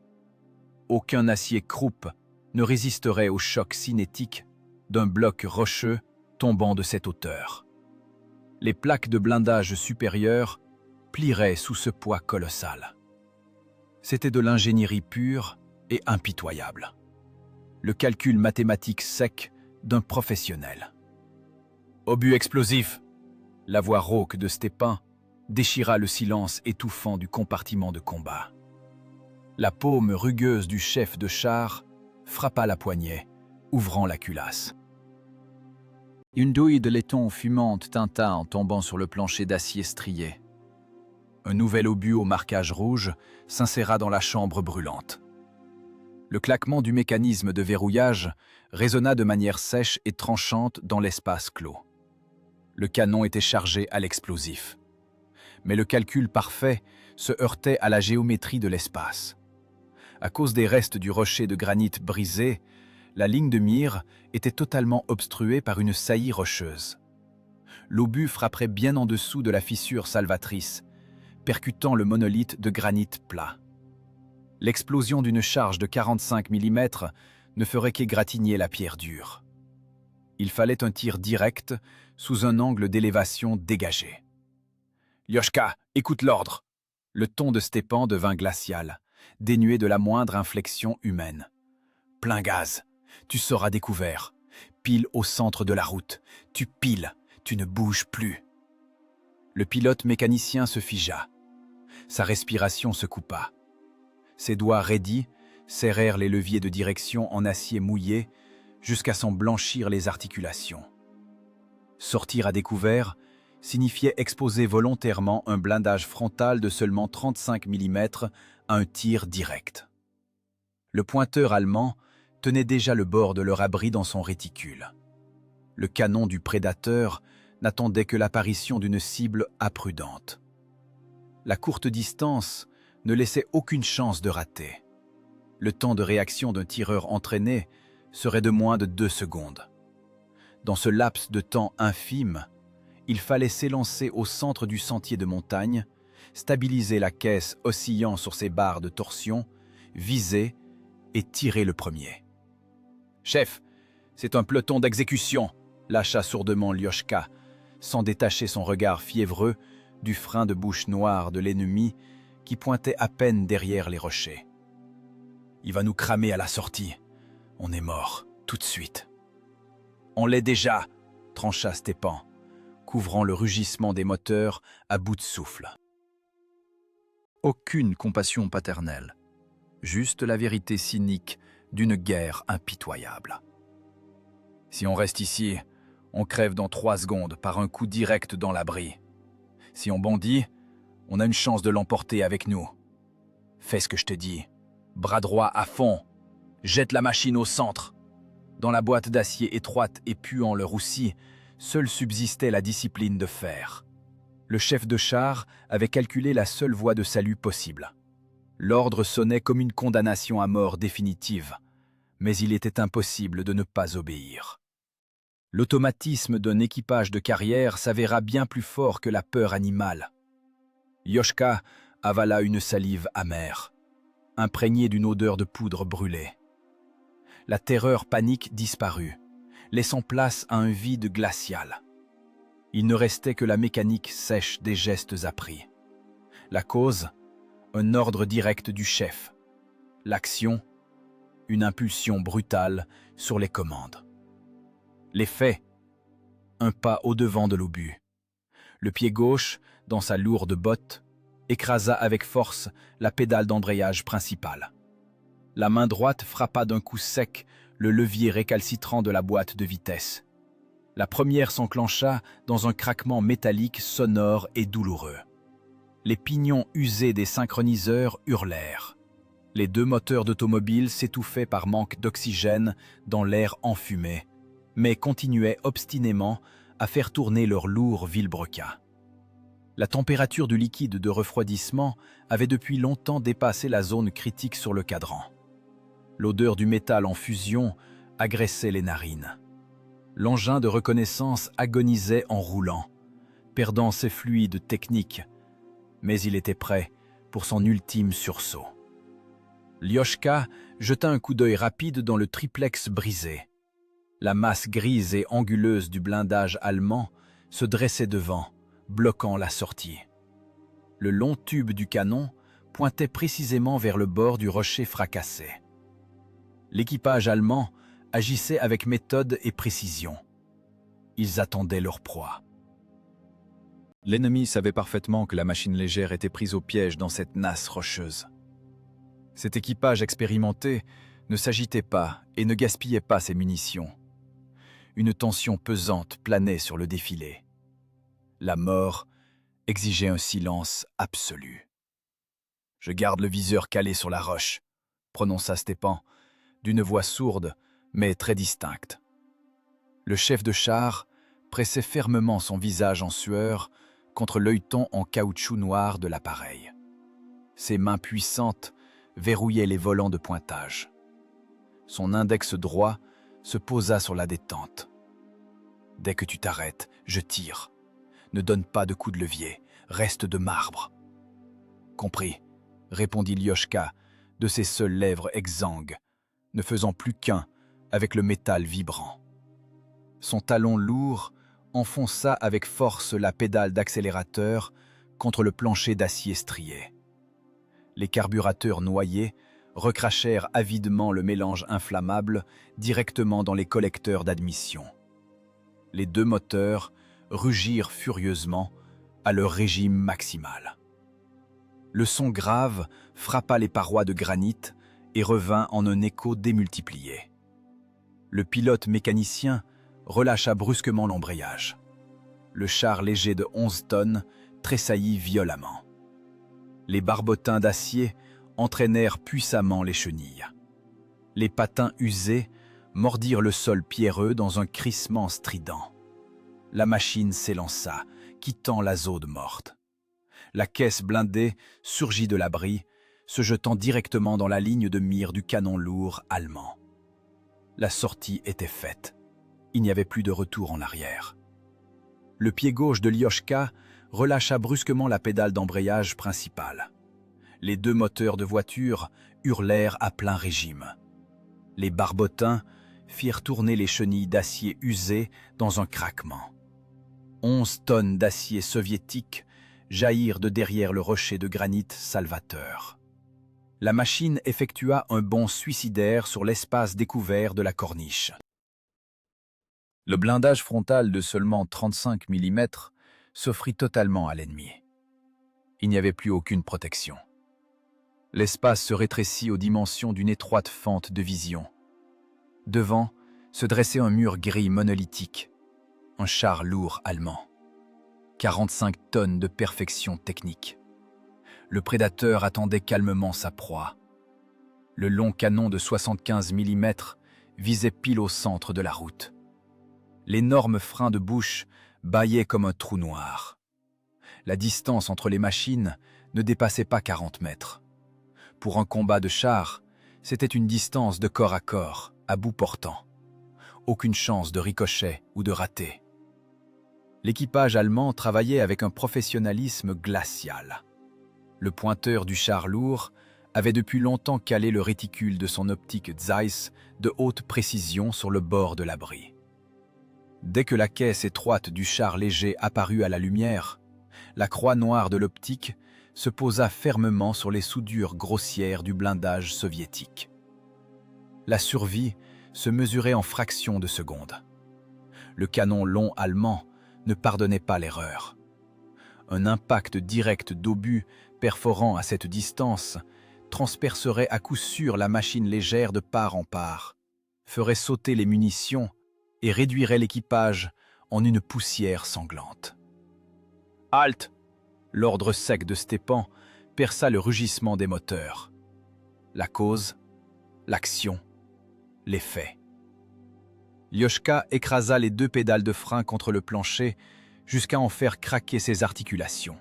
Aucun acier croupe ne résisterait au choc cinétique d'un bloc rocheux tombant de cette hauteur. Les plaques de blindage supérieures plieraient sous ce poids colossal. C'était de l'ingénierie pure et impitoyable. Le calcul mathématique sec d'un professionnel. Obus explosif. La voix rauque de Stepan déchira le silence étouffant du compartiment de combat. La paume rugueuse du chef de char frappa la poignée, ouvrant la culasse. Une douille de laiton fumante tinta en tombant sur le plancher d'acier strié. Un nouvel obus au marquage rouge s'inséra dans la chambre brûlante. Le claquement du mécanisme de verrouillage résonna de manière sèche et tranchante dans l'espace clos. Le canon était chargé à l'explosif. Mais le calcul parfait se heurtait à la géométrie de l'espace. À cause des restes du rocher de granit brisé, la ligne de mire était totalement obstruée par une saillie rocheuse. L'obus frapperait bien en dessous de la fissure salvatrice, percutant le monolithe de granit plat. L'explosion d'une charge de 45 mm ne ferait qu'égratigner la pierre dure. Il fallait un tir direct sous un angle d'élévation dégagé. « Lioshka, écoute l'ordre !» Le ton de Stepan devint glacial, dénué de la moindre inflexion humaine. « Plein gaz, tu seras découvert. Pile au centre de la route. Tu piles, tu ne bouges plus. » Le pilote mécanicien se figea. Sa respiration se coupa. Ses doigts raidis serrèrent les leviers de direction en acier mouillé jusqu'à s'en blanchir les articulations. Sortir à découvert signifiait exposer volontairement un blindage frontal de seulement 35 mm à un tir direct. Le pointeur allemand tenait déjà le bord de leur abri dans son réticule. Le canon du prédateur n'attendait que l'apparition d'une cible imprudente. La courte distance ne laissait aucune chance de rater. Le temps de réaction d'un tireur entraîné serait de moins de 2 secondes. Dans ce laps de temps infime, il fallait s'élancer au centre du sentier de montagne, stabiliser la caisse oscillant sur ses barres de torsion, viser et tirer le premier. « Chef, c'est un peloton d'exécution !» lâcha sourdement Lioshka, sans détacher son regard fiévreux du frein de bouche noire de l'ennemi qui pointait à peine derrière les rochers. « Il va nous cramer à la sortie. On est mort, tout de suite. »« On l'est déjà !» trancha Stepan, couvrant le rugissement des moteurs à bout de souffle. Aucune compassion paternelle, juste la vérité cynique d'une guerre impitoyable. Si on reste ici, on crève dans 3 secondes par un coup direct dans l'abri. Si on bondit, on a une chance de l'emporter avec nous. Fais ce que je te dis. Bras droit à fond. Jette la machine au centre. Dans la boîte d'acier étroite et puant le roussi, seule subsistait la discipline de fer. Le chef de char avait calculé la seule voie de salut possible. L'ordre sonnait comme une condamnation à mort définitive, mais il était impossible de ne pas obéir. L'automatisme d'un équipage de carrière s'avéra bien plus fort que la peur animale. Yoshka avala une salive amère, imprégnée d'une odeur de poudre brûlée. La terreur panique disparut, laissant place à un vide glacial. Il ne restait que la mécanique sèche des gestes appris. La cause, un ordre direct du chef. L'action, une impulsion brutale sur les commandes. Les faits, un pas au-devant de l'obus. Le pied gauche, dans sa lourde botte, écrasa avec force la pédale d'embrayage principale. La main droite frappa d'un coup sec le levier récalcitrant de la boîte de vitesse. La première s'enclencha dans un craquement métallique sonore et douloureux. Les pignons usés des synchroniseurs hurlèrent. Les 2 moteurs d'automobile s'étouffaient par manque d'oxygène dans l'air enfumé, mais continuaient obstinément à faire tourner leur lourd vilebrequin. La température du liquide de refroidissement avait depuis longtemps dépassé la zone critique sur le cadran. L'odeur du métal en fusion agressait les narines. L'engin de reconnaissance agonisait en roulant, perdant ses fluides techniques, mais il était prêt pour son ultime sursaut. Lyoshka jeta un coup d'œil rapide dans le triplex brisé. La masse grise et anguleuse du blindage allemand se dressait devant, bloquant la sortie. Le long tube du canon pointait précisément vers le bord du rocher fracassé. L'équipage allemand agissait avec méthode et précision. Ils attendaient leur proie. L'ennemi savait parfaitement que la machine légère était prise au piège dans cette nasse rocheuse. Cet équipage expérimenté ne s'agitait pas et ne gaspillait pas ses munitions. Une tension pesante planait sur le défilé. La mort exigeait un silence absolu. « Je garde le viseur calé sur la roche », prononça Stepan, d'une voix sourde mais très distincte. Le chef de char pressait fermement son visage en sueur contre l'œilleton en caoutchouc noir de l'appareil. Ses mains puissantes verrouillaient les volants de pointage. Son index droit se posa sur la détente. « Dès que tu t'arrêtes, je tire. Ne donne pas de coup de levier, reste de marbre. »« Compris, » répondit Lyoshka, de ses seules lèvres exsangues, ne faisant plus qu'un avec le métal vibrant. Son talon lourd enfonça avec force la pédale d'accélérateur contre le plancher d'acier strié. Les carburateurs noyés recrachèrent avidement le mélange inflammable directement dans les collecteurs d'admission. Les 2 moteurs rugirent furieusement à leur régime maximal. Le son grave frappa les parois de granit et revint en un écho démultiplié. Le pilote mécanicien relâcha brusquement l'embrayage. Le char léger de 11 tonnes tressaillit violemment. Les barbotins d'acier entraînèrent puissamment les chenilles. Les patins usés mordirent le sol pierreux dans un crissement strident. La machine s'élança, quittant la zone morte. La caisse blindée surgit de l'abri, se jetant directement dans la ligne de mire du canon lourd allemand. La sortie était faite. Il n'y avait plus de retour en arrière. Le pied gauche de Lyoshka relâcha brusquement la pédale d'embrayage principale. Les 2 moteurs de voiture hurlèrent à plein régime. Les barbotins firent tourner les chenilles d'acier usées dans un craquement. 11 tonnes d'acier soviétique jaillirent de derrière le rocher de granit salvateur. La machine effectua un bond suicidaire sur l'espace découvert de la corniche. Le blindage frontal de seulement 35 mm s'offrit totalement à l'ennemi. Il n'y avait plus aucune protection. L'espace se rétrécit aux dimensions d'une étroite fente de vision. Devant se dressait un mur gris monolithique, un char lourd allemand. 45 tonnes de perfection technique. Le prédateur attendait calmement sa proie. Le long canon de 75 mm visait pile au centre de la route. L'énorme frein de bouche bâillait comme un trou noir. La distance entre les machines ne dépassait pas 40 mètres. Pour un combat de chars, c'était une distance de corps à bout portant. Aucune chance de ricochet ou de raté. L'équipage allemand travaillait avec un professionnalisme glacial. Le pointeur du char lourd avait depuis longtemps calé le réticule de son optique Zeiss de haute précision sur le bord de l'abri. Dès que la caisse étroite du char léger apparut à la lumière, la croix noire de l'optique se posa fermement sur les soudures grossières du blindage soviétique. La survie se mesurait en fractions de secondes. Le canon long allemand ne pardonnait pas l'erreur. Un impact direct d'obus perforant à cette distance transpercerait à coup sûr la machine légère de part en part, ferait sauter les munitions et réduirait l'équipage en une poussière sanglante. « Halte !» L'ordre sec de Stepan perça le rugissement des moteurs. La cause, l'action, les faits. Lyoshka écrasa les 2 pédales de frein contre le plancher jusqu'à en faire craquer ses articulations.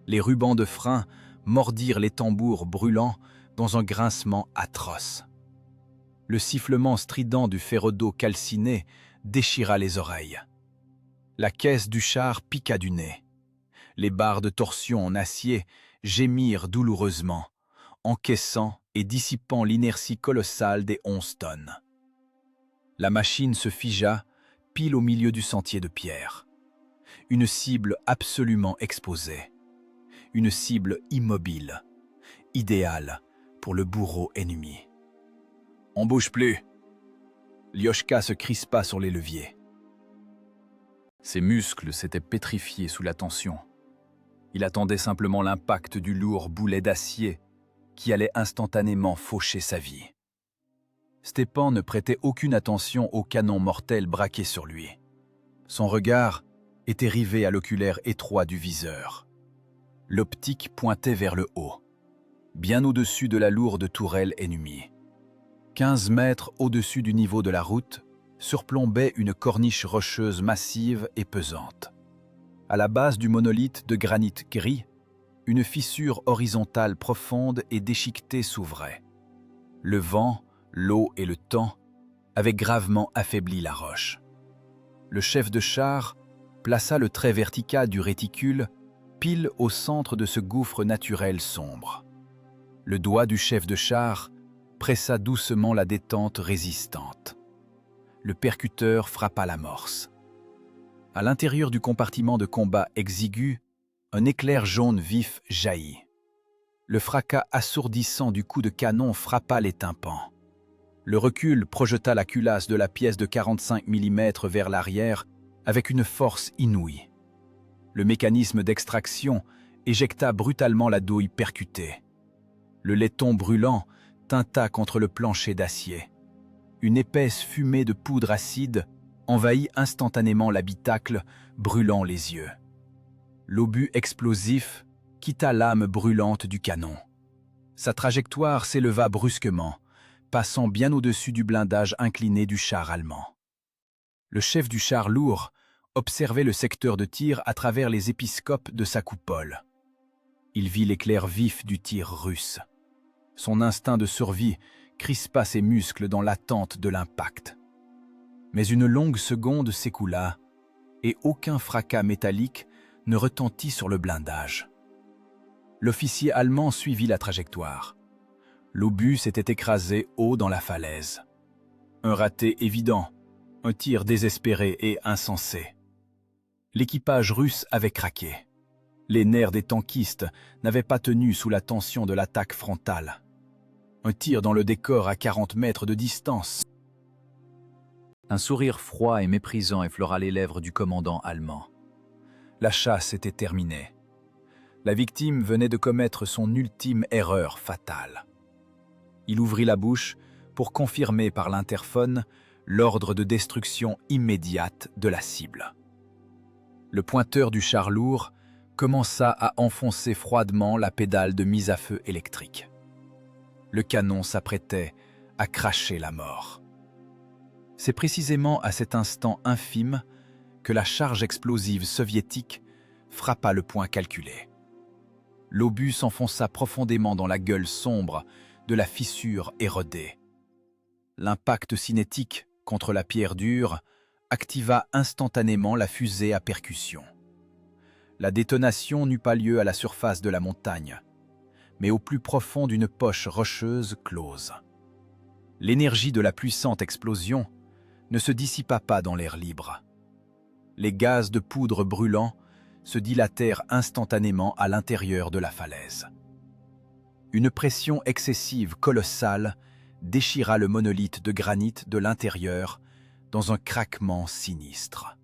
Les rubans de frein mordirent les tambours brûlants dans un grincement atroce. Le sifflement strident du ferraud calciné déchira les oreilles. La caisse du char piqua du nez. Les barres de torsion en acier gémirent douloureusement, encaissant et dissipant l'inertie colossale des 11 tonnes. La machine se figea pile au milieu du sentier de pierre. Une cible absolument exposée. Une cible immobile, idéale pour le bourreau ennemi. « On bouge plus !» Lyoshka se crispa sur les leviers. Ses muscles s'étaient pétrifiés sous la tension. Il attendait simplement l'impact du lourd boulet d'acier qui allait instantanément faucher sa vie. Stepan ne prêtait aucune attention au canon mortel braqué sur lui. Son regard était rivé à l'oculaire étroit du viseur. L'optique pointait vers le haut, bien au-dessus de la lourde tourelle ennemie. 15 mètres au-dessus du niveau de la route, surplombait une corniche rocheuse massive et pesante. À la base du monolithe de granit gris, une fissure horizontale profonde et déchiquetée s'ouvrait. Le vent, l'eau et le temps avaient gravement affaibli la roche. Le chef de char plaça le trait vertical du réticule pile au centre de ce gouffre naturel sombre. Le doigt du chef de char pressa doucement la détente résistante. Le percuteur frappa l'amorce. À l'intérieur du compartiment de combat exigu, un éclair jaune vif jaillit. Le fracas assourdissant du coup de canon frappa les tympans. Le recul projeta la culasse de la pièce de 45 mm vers l'arrière avec une force inouïe. Le mécanisme d'extraction éjecta brutalement la douille percutée. Le laiton brûlant tinta contre le plancher d'acier. Une épaisse fumée de poudre acide envahit instantanément l'habitacle, brûlant les yeux. L'obus explosif quitta l'âme brûlante du canon. Sa trajectoire s'éleva brusquement, passant bien au-dessus du blindage incliné du char allemand. Le chef du char lourd observait le secteur de tir à travers les épiscopes de sa coupole. Il vit l'éclair vif du tir russe. Son instinct de survie crispa ses muscles dans l'attente de l'impact. Mais une longue seconde s'écoula et aucun fracas métallique ne retentit sur le blindage. L'officier allemand suivit la trajectoire. L'obus s'était écrasé haut dans la falaise. Un raté évident, un tir désespéré et insensé. L'équipage russe avait craqué. Les nerfs des tankistes n'avaient pas tenu sous la tension de l'attaque frontale. Un tir dans le décor à 40 mètres de distance. Un sourire froid et méprisant effleura les lèvres du commandant allemand. La chasse était terminée. La victime venait de commettre son ultime erreur fatale. Il ouvrit la bouche pour confirmer par l'interphone l'ordre de destruction immédiate de la cible. Le pointeur du char lourd commença à enfoncer froidement la pédale de mise à feu électrique. Le canon s'apprêtait à cracher la mort. C'est précisément à cet instant infime que la charge explosive soviétique frappa le point calculé. L'obus s'enfonça profondément dans la gueule sombre de la fissure érodée. L'impact cinétique contre la pierre dure activa instantanément la fusée à percussion. La détonation n'eut pas lieu à la surface de la montagne, mais au plus profond d'une poche rocheuse close. L'énergie de la puissante explosion ne se dissipa pas dans l'air libre. Les gaz de poudre brûlants se dilatèrent instantanément à l'intérieur de la falaise. Une pression excessive colossale déchira le monolithe de granit de l'intérieur dans un craquement sinistre.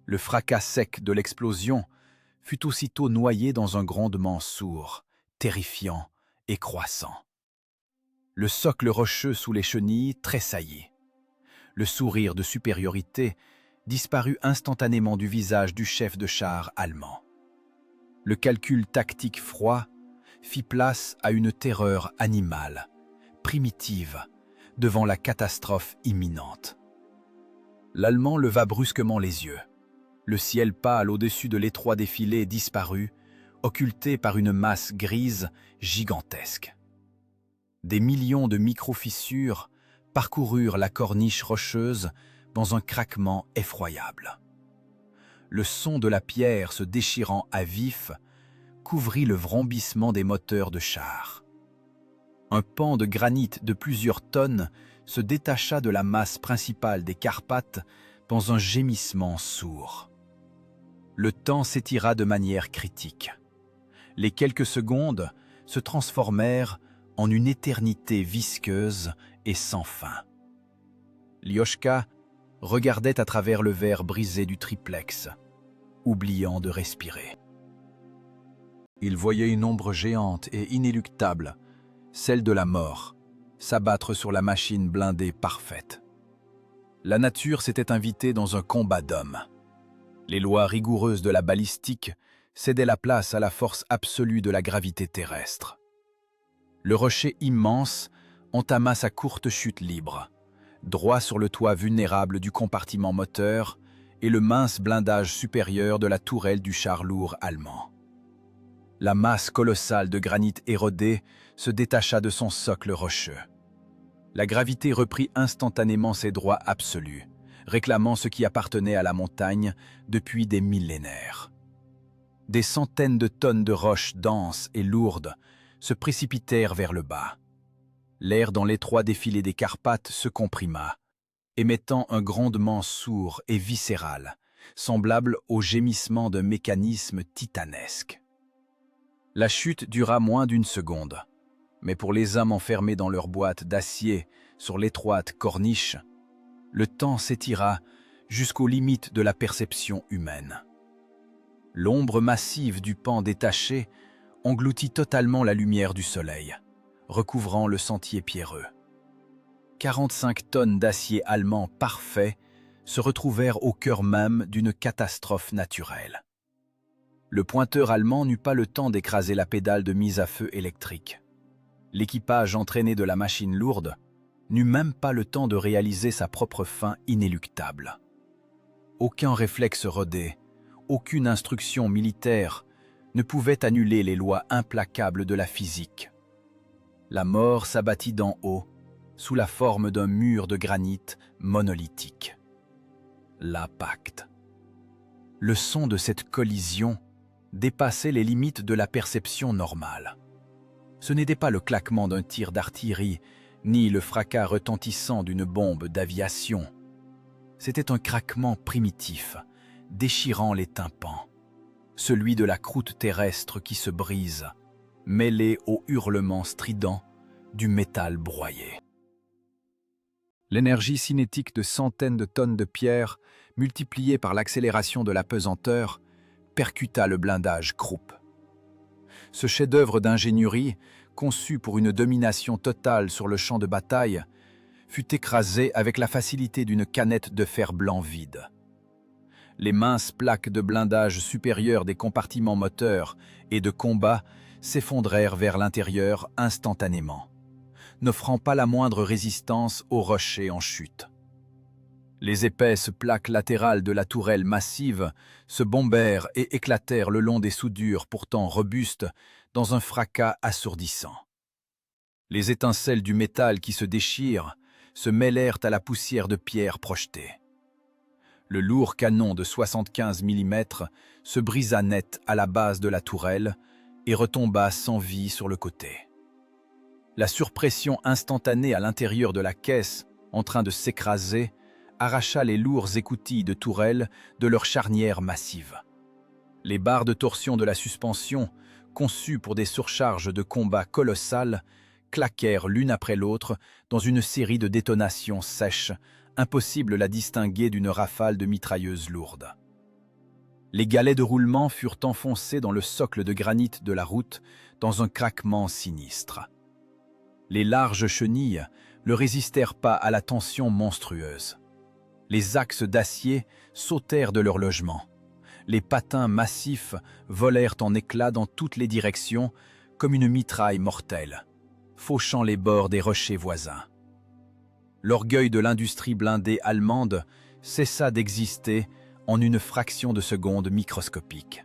Le fracas sec de l'explosion fut aussitôt noyé dans un grondement sourd, terrifiant et croissant. Le socle rocheux sous les chenilles tressaillit. Le sourire de supériorité disparut instantanément du visage du chef de char allemand. Le calcul tactique froid fit place à une terreur animale, primitive, devant la catastrophe imminente. L'Allemand leva brusquement les yeux. Le ciel pâle au-dessus de l'étroit défilé disparut, occulté par une masse grise gigantesque. Des millions de micro-fissures parcoururent la corniche rocheuse dans un craquement effroyable. Le son de la pierre se déchirant à vif couvrit le vrombissement des moteurs de char. Un pan de granit de plusieurs tonnes se détacha de la masse principale des Carpates dans un gémissement sourd. Le temps s'étira de manière critique. Les quelques secondes se transformèrent en une éternité visqueuse et sans fin. Lyoshka regardait à travers le verre brisé du triplex, oubliant de respirer. Il voyait une ombre géante et inéluctable, celle de la mort, s'abattre sur la machine blindée parfaite. La nature s'était invitée dans un combat d'hommes. Les lois rigoureuses de la balistique cédaient la place à la force absolue de la gravité terrestre. Le rocher immense entama sa courte chute libre, droit sur le toit vulnérable du compartiment moteur et le mince blindage supérieur de la tourelle du char lourd allemand. La masse colossale de granit érodé se détacha de son socle rocheux. La gravité reprit instantanément ses droits absolus, réclamant ce qui appartenait à la montagne depuis des millénaires. Des centaines de tonnes de roches denses et lourdes se précipitèrent vers le bas. L'air dans l'étroit défilé des Carpates se comprima, émettant un grondement sourd et viscéral, semblable au gémissement d'un mécanisme titanesque. La chute dura moins d'une seconde, mais pour les hommes enfermés dans leur boîte d'acier sur l'étroite corniche, le temps s'étira jusqu'aux limites de la perception humaine. L'ombre massive du pan détaché engloutit totalement la lumière du soleil, recouvrant le sentier pierreux. 45 tonnes d'acier allemand parfait se retrouvèrent au cœur même d'une catastrophe naturelle. Le pointeur allemand n'eut pas le temps d'écraser la pédale de mise à feu électrique. L'équipage entraîné de la machine lourde n'eut même pas le temps de réaliser sa propre fin inéluctable. Aucun réflexe rodé, aucune instruction militaire ne pouvait annuler les lois implacables de la physique. La mort s'abattit d'en haut, sous la forme d'un mur de granit monolithique. L'impact. Le son de cette collision dépassait les limites de la perception normale. Ce n'était pas le claquement d'un tir d'artillerie, ni le fracas retentissant d'une bombe d'aviation. C'était un craquement primitif, déchirant les tympans, celui de la croûte terrestre qui se brise, mêlé au hurlement strident du métal broyé. L'énergie cinétique de centaines de tonnes de pierre, multipliée par l'accélération de la pesanteur, percuta le blindage Krupp. Ce chef-d'œuvre d'ingénierie, conçu pour une domination totale sur le champ de bataille, fut écrasé avec la facilité d'une canette de fer blanc vide. Les minces plaques de blindage supérieur des compartiments moteurs et de combat s'effondrèrent vers l'intérieur instantanément, n'offrant pas la moindre résistance aux rochers en chute. Les épaisses plaques latérales de la tourelle massive se bombèrent et éclatèrent le long des soudures pourtant robustes dans un fracas assourdissant. Les étincelles du métal qui se déchirent se mêlèrent à la poussière de pierre projetée. Le lourd canon de 75 mm se brisa net à la base de la tourelle et retomba sans vie sur le côté. La surpression instantanée à l'intérieur de la caisse, en train de s'écraser, arracha les lourds écoutilles de tourelle de leur charnière massive. Les barres de torsion de la suspension, conçues pour des surcharges de combat colossales, claquèrent l'une après l'autre dans une série de détonations sèches, impossible la distinguer d'une rafale de mitrailleuses lourdes. Les galets de roulement furent enfoncés dans le socle de granit de la route dans un craquement sinistre. Les larges chenilles ne résistèrent pas à la tension monstrueuse. Les axes d'acier sautèrent de leur logement. Les patins massifs volèrent en éclats dans toutes les directions comme une mitraille mortelle, fauchant les bords des rochers voisins. L'orgueil de l'industrie blindée allemande cessa d'exister en une fraction de seconde microscopique.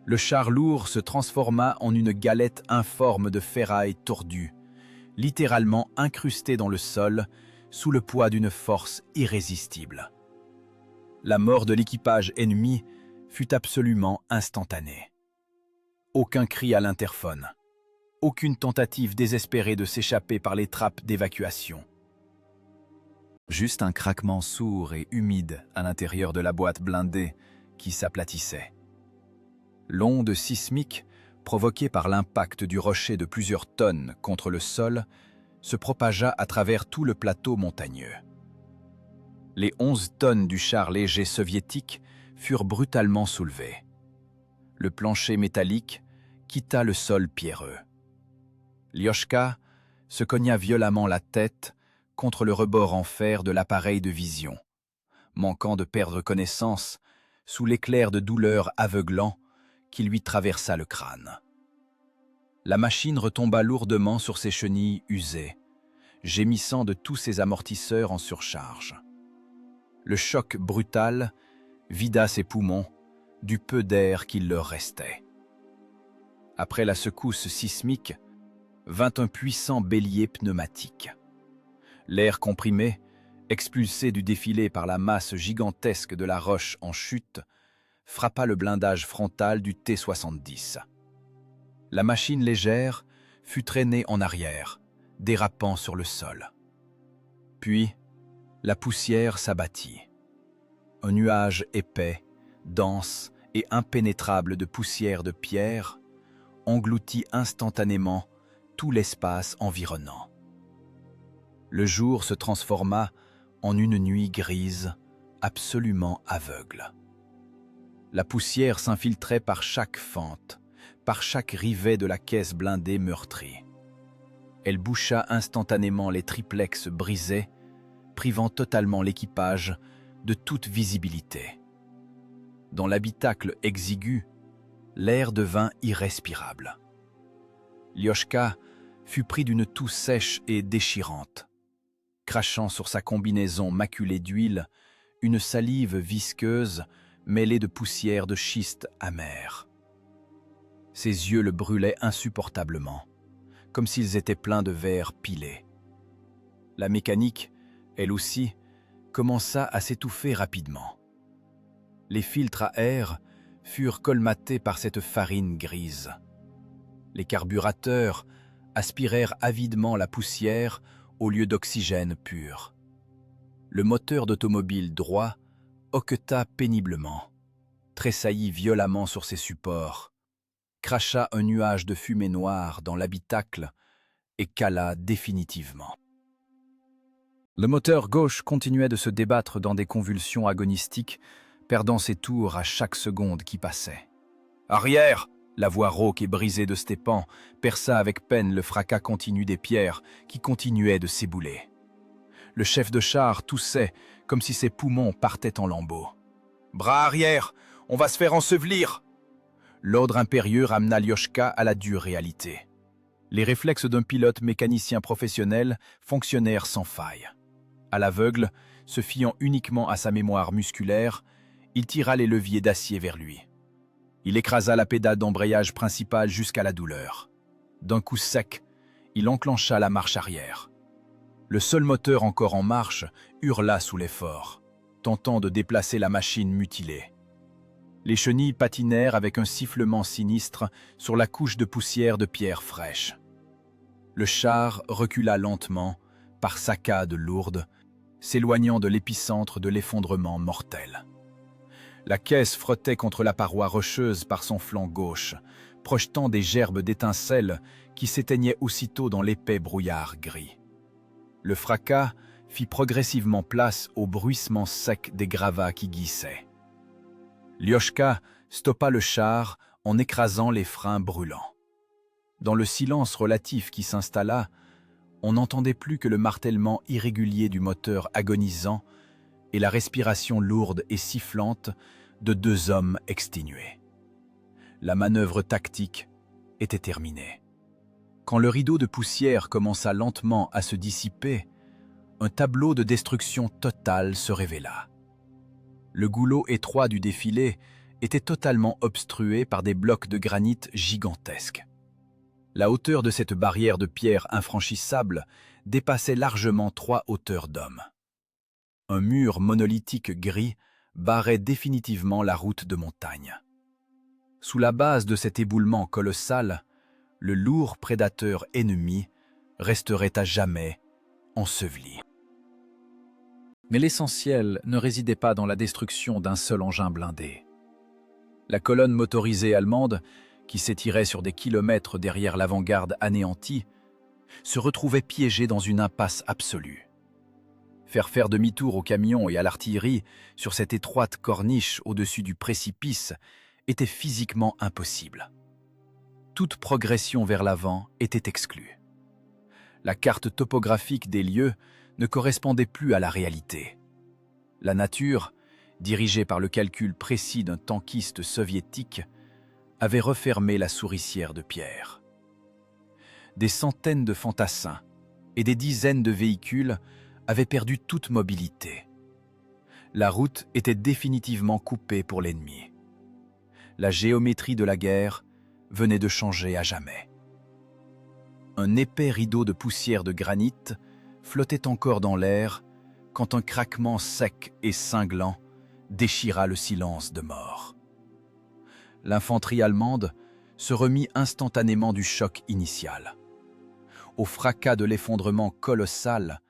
Le char lourd se transforma en une galette informe de ferraille tordue, littéralement incrustée dans le sol sous le poids d'une force irrésistible. La mort de l'équipage ennemi fut absolument instantanée. Aucun cri à l'interphone, aucune tentative désespérée de s'échapper par les trappes d'évacuation. Juste un craquement sourd et humide à l'intérieur de la boîte blindée qui s'aplatissait. L'onde sismique, provoquée par l'impact du rocher de plusieurs tonnes contre le sol, se propagea à travers tout le plateau montagneux. Les 11 tonnes du char léger soviétique furent brutalement soulevées. Le plancher métallique quitta le sol pierreux. Lyoshka se cogna violemment la tête contre le rebord en fer de l'appareil de vision, manquant de perdre connaissance sous l'éclair de douleur aveuglant qui lui traversa le crâne. La machine retomba lourdement sur ses chenilles usées, gémissant de tous ses amortisseurs en surcharge. Le choc brutal vida ses poumons du peu d'air qu'il leur restait. Après la secousse sismique, vint un puissant bélier pneumatique. L'air comprimé, expulsé du défilé par la masse gigantesque de la roche en chute, frappa le blindage frontal du T-70. La machine légère fut traînée en arrière, dérapant sur le sol. Puis, la poussière s'abattit. Un nuage épais, dense et impénétrable de poussière de pierre engloutit instantanément tout l'espace environnant. Le jour se transforma en une nuit grise, absolument aveugle. La poussière s'infiltrait par chaque fente, par chaque rivet de la caisse blindée meurtrie. Elle boucha instantanément les triplex brisés, privant totalement l'équipage de toute visibilité. Dans l'habitacle exigu, l'air devint irrespirable. Lyoshka fut pris d'une toux sèche et déchirante, crachant sur sa combinaison maculée d'huile une salive visqueuse mêlée de poussière de schiste amère. Ses yeux le brûlaient insupportablement, comme s'ils étaient pleins de verre pilé. La mécanique, elle aussi, commença à s'étouffer rapidement. Les filtres à air furent colmatés par cette farine grise. Les carburateurs aspirèrent avidement la poussière au lieu d'oxygène pur. Le moteur d'automobile droit hoqueta péniblement, tressaillit violemment sur ses supports, cracha un nuage de fumée noire dans l'habitacle et cala définitivement. Le moteur gauche continuait de se débattre dans des convulsions agonistiques, perdant ses tours à chaque seconde qui passait. « Arrière ! La voix rauque et brisée de Stepan perça avec peine le fracas continu des pierres qui continuaient de s'ébouler. Le chef de char toussait comme si ses poumons partaient en lambeaux. « Bras arrière, on va se faire ensevelir !» L'ordre impérieux ramena Lyoshka à la dure réalité. Les réflexes d'un pilote mécanicien professionnel fonctionnèrent sans faille. À l'aveugle, se fiant uniquement à sa mémoire musculaire, il tira les leviers d'acier vers lui. Il écrasa la pédale d'embrayage principale jusqu'à la douleur. D'un coup sec, il enclencha la marche arrière. Le seul moteur encore en marche hurla sous l'effort, tentant de déplacer la machine mutilée. Les chenilles patinèrent avec un sifflement sinistre sur la couche de poussière de pierres fraîches. Le char recula lentement, par saccades lourdes, s'éloignant de l'épicentre de l'effondrement mortel. La caisse frottait contre la paroi rocheuse par son flanc gauche, projetant des gerbes d'étincelles qui s'éteignaient aussitôt dans l'épais brouillard gris. Le fracas fit progressivement place au bruissement sec des gravats qui glissaient. Lyoshka stoppa le char en écrasant les freins brûlants. Dans le silence relatif qui s'installa, on n'entendait plus que le martèlement irrégulier du moteur agonisant et la respiration lourde et sifflante de deux hommes exténués. La manœuvre tactique était terminée. Quand le rideau de poussière commença lentement à se dissiper, un tableau de destruction totale se révéla. Le goulot étroit du défilé était totalement obstrué par des blocs de granit gigantesques. La hauteur de cette barrière de pierre infranchissable dépassait largement 3 hauteurs d'hommes. Un mur monolithique gris barrait définitivement la route de montagne. Sous la base de cet éboulement colossal, le lourd prédateur ennemi resterait à jamais enseveli. Mais l'essentiel ne résidait pas dans la destruction d'un seul engin blindé. La colonne motorisée allemande, qui s'étirait sur des kilomètres derrière l'avant-garde anéantie, se retrouvait piégée dans une impasse absolue. Faire demi-tour aux camions et à l'artillerie sur cette étroite corniche au-dessus du précipice était physiquement impossible. Toute progression vers l'avant était exclue. La carte topographique des lieux ne correspondait plus à la réalité. La nature, dirigée par le calcul précis d'un tankiste soviétique, avait refermé la souricière de pierre. Des centaines de fantassins et des dizaines de véhicules avaient perdu toute mobilité. La route était définitivement coupée pour l'ennemi. La géométrie de la guerre venait de changer à jamais. Un épais rideau de poussière de granit flottait encore dans l'air quand un craquement sec et cinglant déchira le silence de mort. L'infanterie allemande se remit instantanément du choc initial. Au fracas de l'effondrement colossal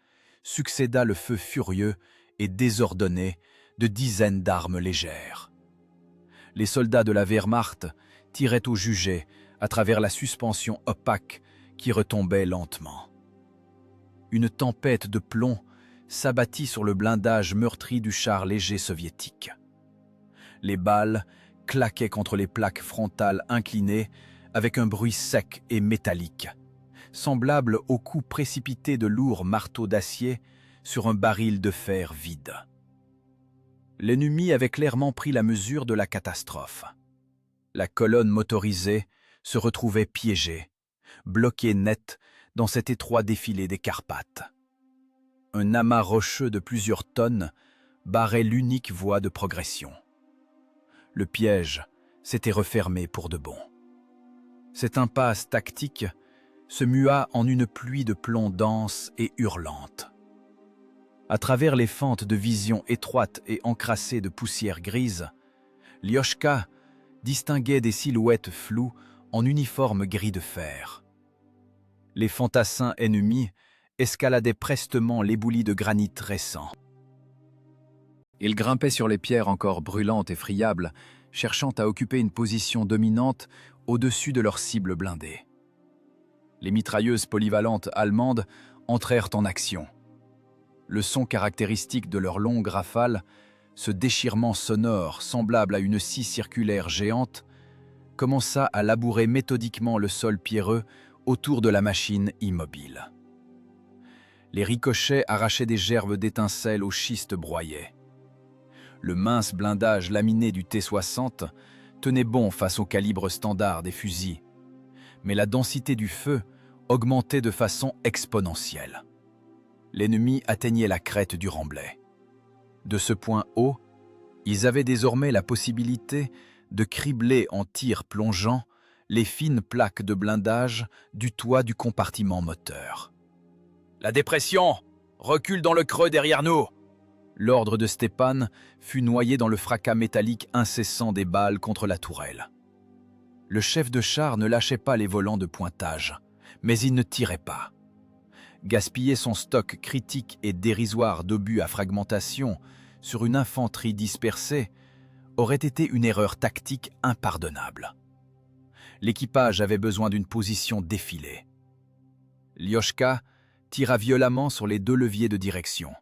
succéda le feu furieux et désordonné de dizaines d'armes légères. Les soldats de la Wehrmacht tiraient au jugé à travers la suspension opaque qui retombait lentement. Une tempête de plomb s'abattit sur le blindage meurtri du char léger soviétique. Les balles claquaient contre les plaques frontales inclinées avec un bruit sec et métallique, semblable au coup précipité de lourds marteaux d'acier sur un baril de fer vide. L'ennemi avait clairement pris la mesure de la catastrophe. La colonne motorisée se retrouvait piégée, bloquée net dans cet étroit défilé des Carpates. Un amas rocheux de plusieurs tonnes barrait l'unique voie de progression. Le piège s'était refermé pour de bon. Cette impasse tactique se mua en une pluie de plomb dense et hurlante. À travers les fentes de vision étroites et encrassées de poussière grise, Lyoshka distinguait des silhouettes floues en uniforme gris de fer. Les fantassins ennemis escaladaient prestement l'éboulis de granit récent. Ils grimpaient sur les pierres encore brûlantes et friables, cherchant à occuper une position dominante au-dessus de leur cible blindée. Les mitrailleuses polyvalentes allemandes entrèrent en action. Le son caractéristique de leurs longues rafales, ce déchirement sonore semblable à une scie circulaire géante, commença à labourer méthodiquement le sol pierreux autour de la machine immobile. Les ricochets arrachaient des gerbes d'étincelles aux schistes broyés. Le mince blindage laminé du T-60 tenait bon face au calibre standard des fusils, mais la densité du feu augmentait de façon exponentielle. L'ennemi atteignait la crête du remblai. De ce point haut, ils avaient désormais la possibilité de cribler en tir plongeant les fines plaques de blindage du toit du compartiment moteur. « La dépression! Recule dans le creux derrière nous !» L'ordre de Stepan fut noyé dans le fracas métallique incessant des balles contre la tourelle. Le chef de char ne lâchait pas les volants de pointage, mais il ne tirait pas. Gaspiller son stock critique et dérisoire d'obus à fragmentation sur une infanterie dispersée aurait été une erreur tactique impardonnable. L'équipage avait besoin d'une position défilée. Lyoshka tira violemment sur les 2 leviers de direction,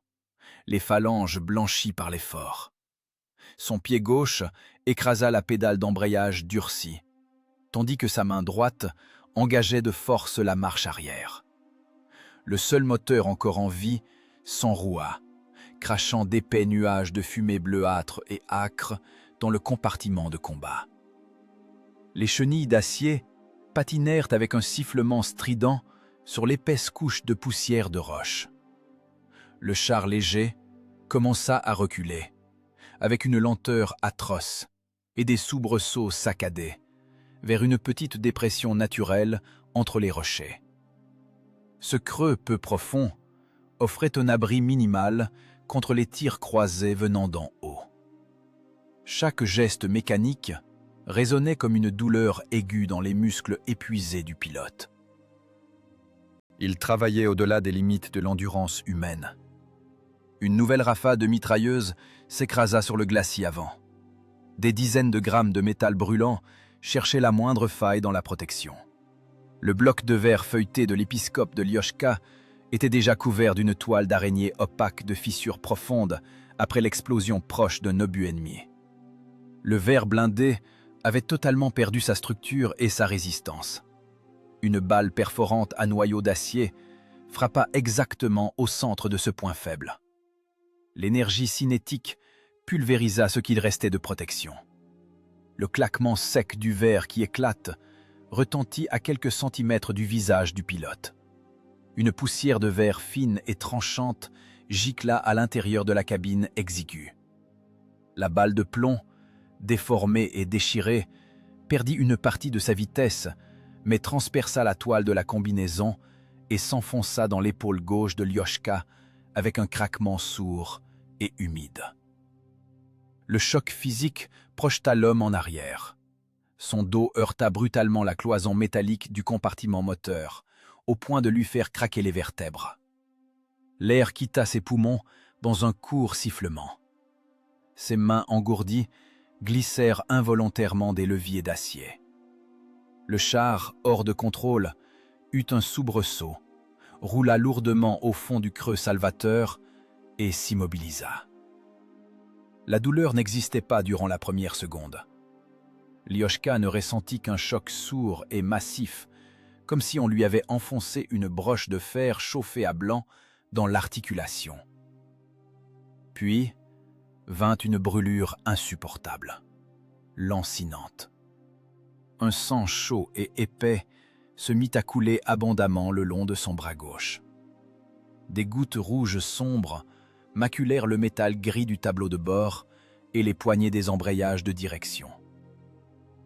les phalanges blanchies par l'effort. Son pied gauche écrasa la pédale d'embrayage durcie, tandis que sa main droite engageait de force la marche arrière. Le seul moteur encore en vie s'enroua, crachant d'épais nuages de fumée bleuâtre et âcre dans le compartiment de combat. Les chenilles d'acier patinèrent avec un sifflement strident sur l'épaisse couche de poussière de roche. Le char léger commença à reculer, avec une lenteur atroce et des soubresauts saccadés, vers une petite dépression naturelle entre les rochers. Ce creux peu profond offrait un abri minimal contre les tirs croisés venant d'en haut. Chaque geste mécanique résonnait comme une douleur aiguë dans les muscles épuisés du pilote. Il travaillait au-delà des limites de l'endurance humaine. Une nouvelle rafale de mitrailleuses s'écrasa sur le glacis avant. Des dizaines de grammes de métal brûlant cherchaient la moindre faille dans la protection. Le bloc de verre feuilleté de l'épiscope de Lyoshka était déjà couvert d'une toile d'araignée opaque de fissures profondes après l'explosion proche d'un obus ennemi. Le verre blindé avait totalement perdu sa structure et sa résistance. Une balle perforante à noyau d'acier frappa exactement au centre de ce point faible. L'énergie cinétique pulvérisa ce qu'il restait de protection. Le claquement sec du verre qui éclate retentit à quelques centimètres du visage du pilote. Une poussière de verre fine et tranchante gicla à l'intérieur de la cabine exiguë. La balle de plomb, déformée et déchirée, perdit une partie de sa vitesse, mais transperça la toile de la combinaison et s'enfonça dans l'épaule gauche de Lyoshka avec un craquement sourd et humide. Le choc physique projeta l'homme en arrière. Son dos heurta brutalement la cloison métallique du compartiment moteur, au point de lui faire craquer les vertèbres. L'air quitta ses poumons dans un court sifflement. Ses mains engourdies glissèrent involontairement des leviers d'acier. Le char, hors de contrôle, eut un soubresaut, roula lourdement au fond du creux salvateur et s'immobilisa. La douleur n'existait pas durant la première seconde. Lyoshka ne ressentit qu'un choc sourd et massif, comme si on lui avait enfoncé une broche de fer chauffée à blanc dans l'articulation. Puis vint une brûlure insupportable, lancinante. Un sang chaud et épais se mit à couler abondamment le long de son bras gauche. Des gouttes rouges sombres maculèrent le métal gris du tableau de bord et les poignées des embrayages de direction.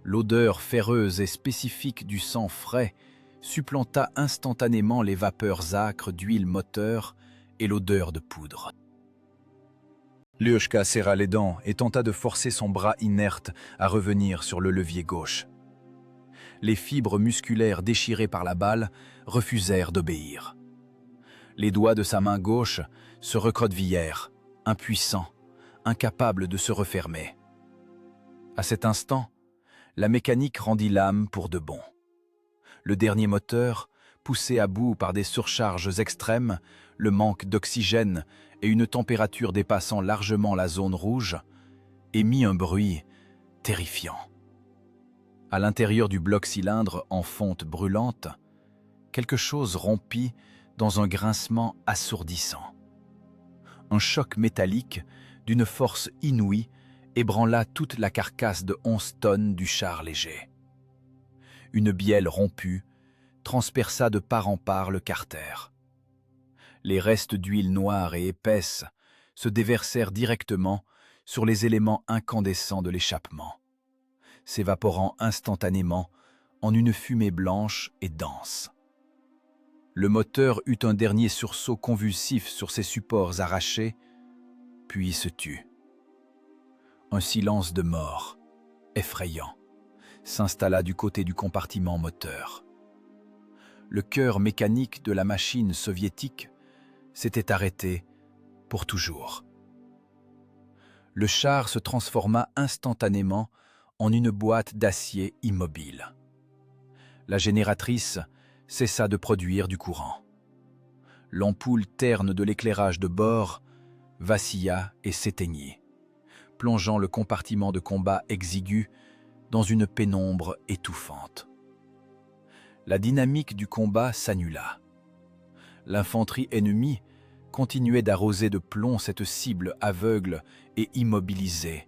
L'odeur ferreuse et spécifique du sang frais supplanta instantanément les vapeurs âcres d'huile moteur et l'odeur de poudre. Lyoshka serra les dents et tenta de forcer son bras inerte à revenir sur le levier gauche. Les fibres musculaires déchirées par la balle refusèrent d'obéir. Les doigts de sa main gauche se recroquevillèrent, impuissants, incapables de se refermer. À cet instant, la mécanique rendit l'âme pour de bon. Le dernier moteur, poussé à bout par des surcharges extrêmes, le manque d'oxygène et une température dépassant largement la zone rouge, émit un bruit terrifiant. À l'intérieur du bloc-cylindre en fonte brûlante, quelque chose rompit dans un grincement assourdissant. Un choc métallique d'une force inouïe ébranla toute la carcasse de 11 tonnes du char léger. Une bielle rompue transperça de part en part le carter. Les restes d'huile noire et épaisse se déversèrent directement sur les éléments incandescents de l'échappement, s'évaporant instantanément en une fumée blanche et dense. Le moteur eut un dernier sursaut convulsif sur ses supports arrachés, puis se tut. Un silence de mort, effrayant, s'installa du côté du compartiment moteur. Le cœur mécanique de la machine soviétique s'était arrêté pour toujours. Le char se transforma instantanément en une boîte d'acier immobile. La génératrice cessa de produire du courant. L'ampoule terne de l'éclairage de bord vacilla et s'éteignit, plongeant le compartiment de combat exigu dans une pénombre étouffante. La dynamique du combat s'annula. L'infanterie ennemie continuait d'arroser de plomb cette cible aveugle et immobilisée,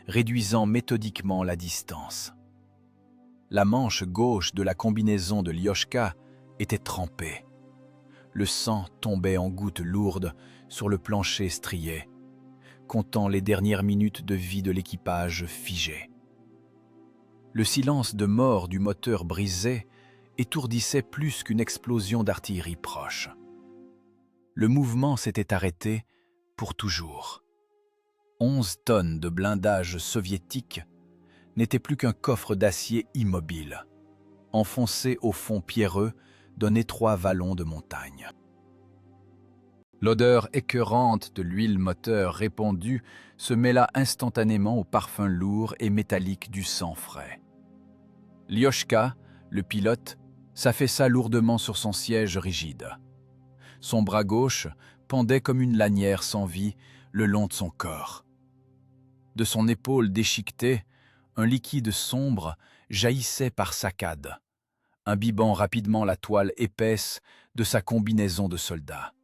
réduisant méthodiquement la distance. La manche gauche de la combinaison de Lyoshka était trempée. Le sang tombait en gouttes lourdes sur le plancher strié, comptant les dernières minutes de vie de l'équipage figé. Le silence de mort du moteur brisé étourdissait plus qu'une explosion d'artillerie proche. Le mouvement s'était arrêté pour toujours. 11 tonnes de blindage soviétique n'étaient plus qu'un coffre d'acier immobile, enfoncé au fond pierreux d'un étroit vallon de montagne. L'odeur écœurante de l'huile moteur répandue se mêla instantanément au parfum lourd et métallique du sang frais. Lyoshka, le pilote, s'affaissa lourdement sur son siège rigide. Son bras gauche pendait comme une lanière sans vie le long de son corps. De son épaule déchiquetée, un liquide sombre jaillissait par saccades, imbibant rapidement la toile épaisse de sa combinaison de soldat.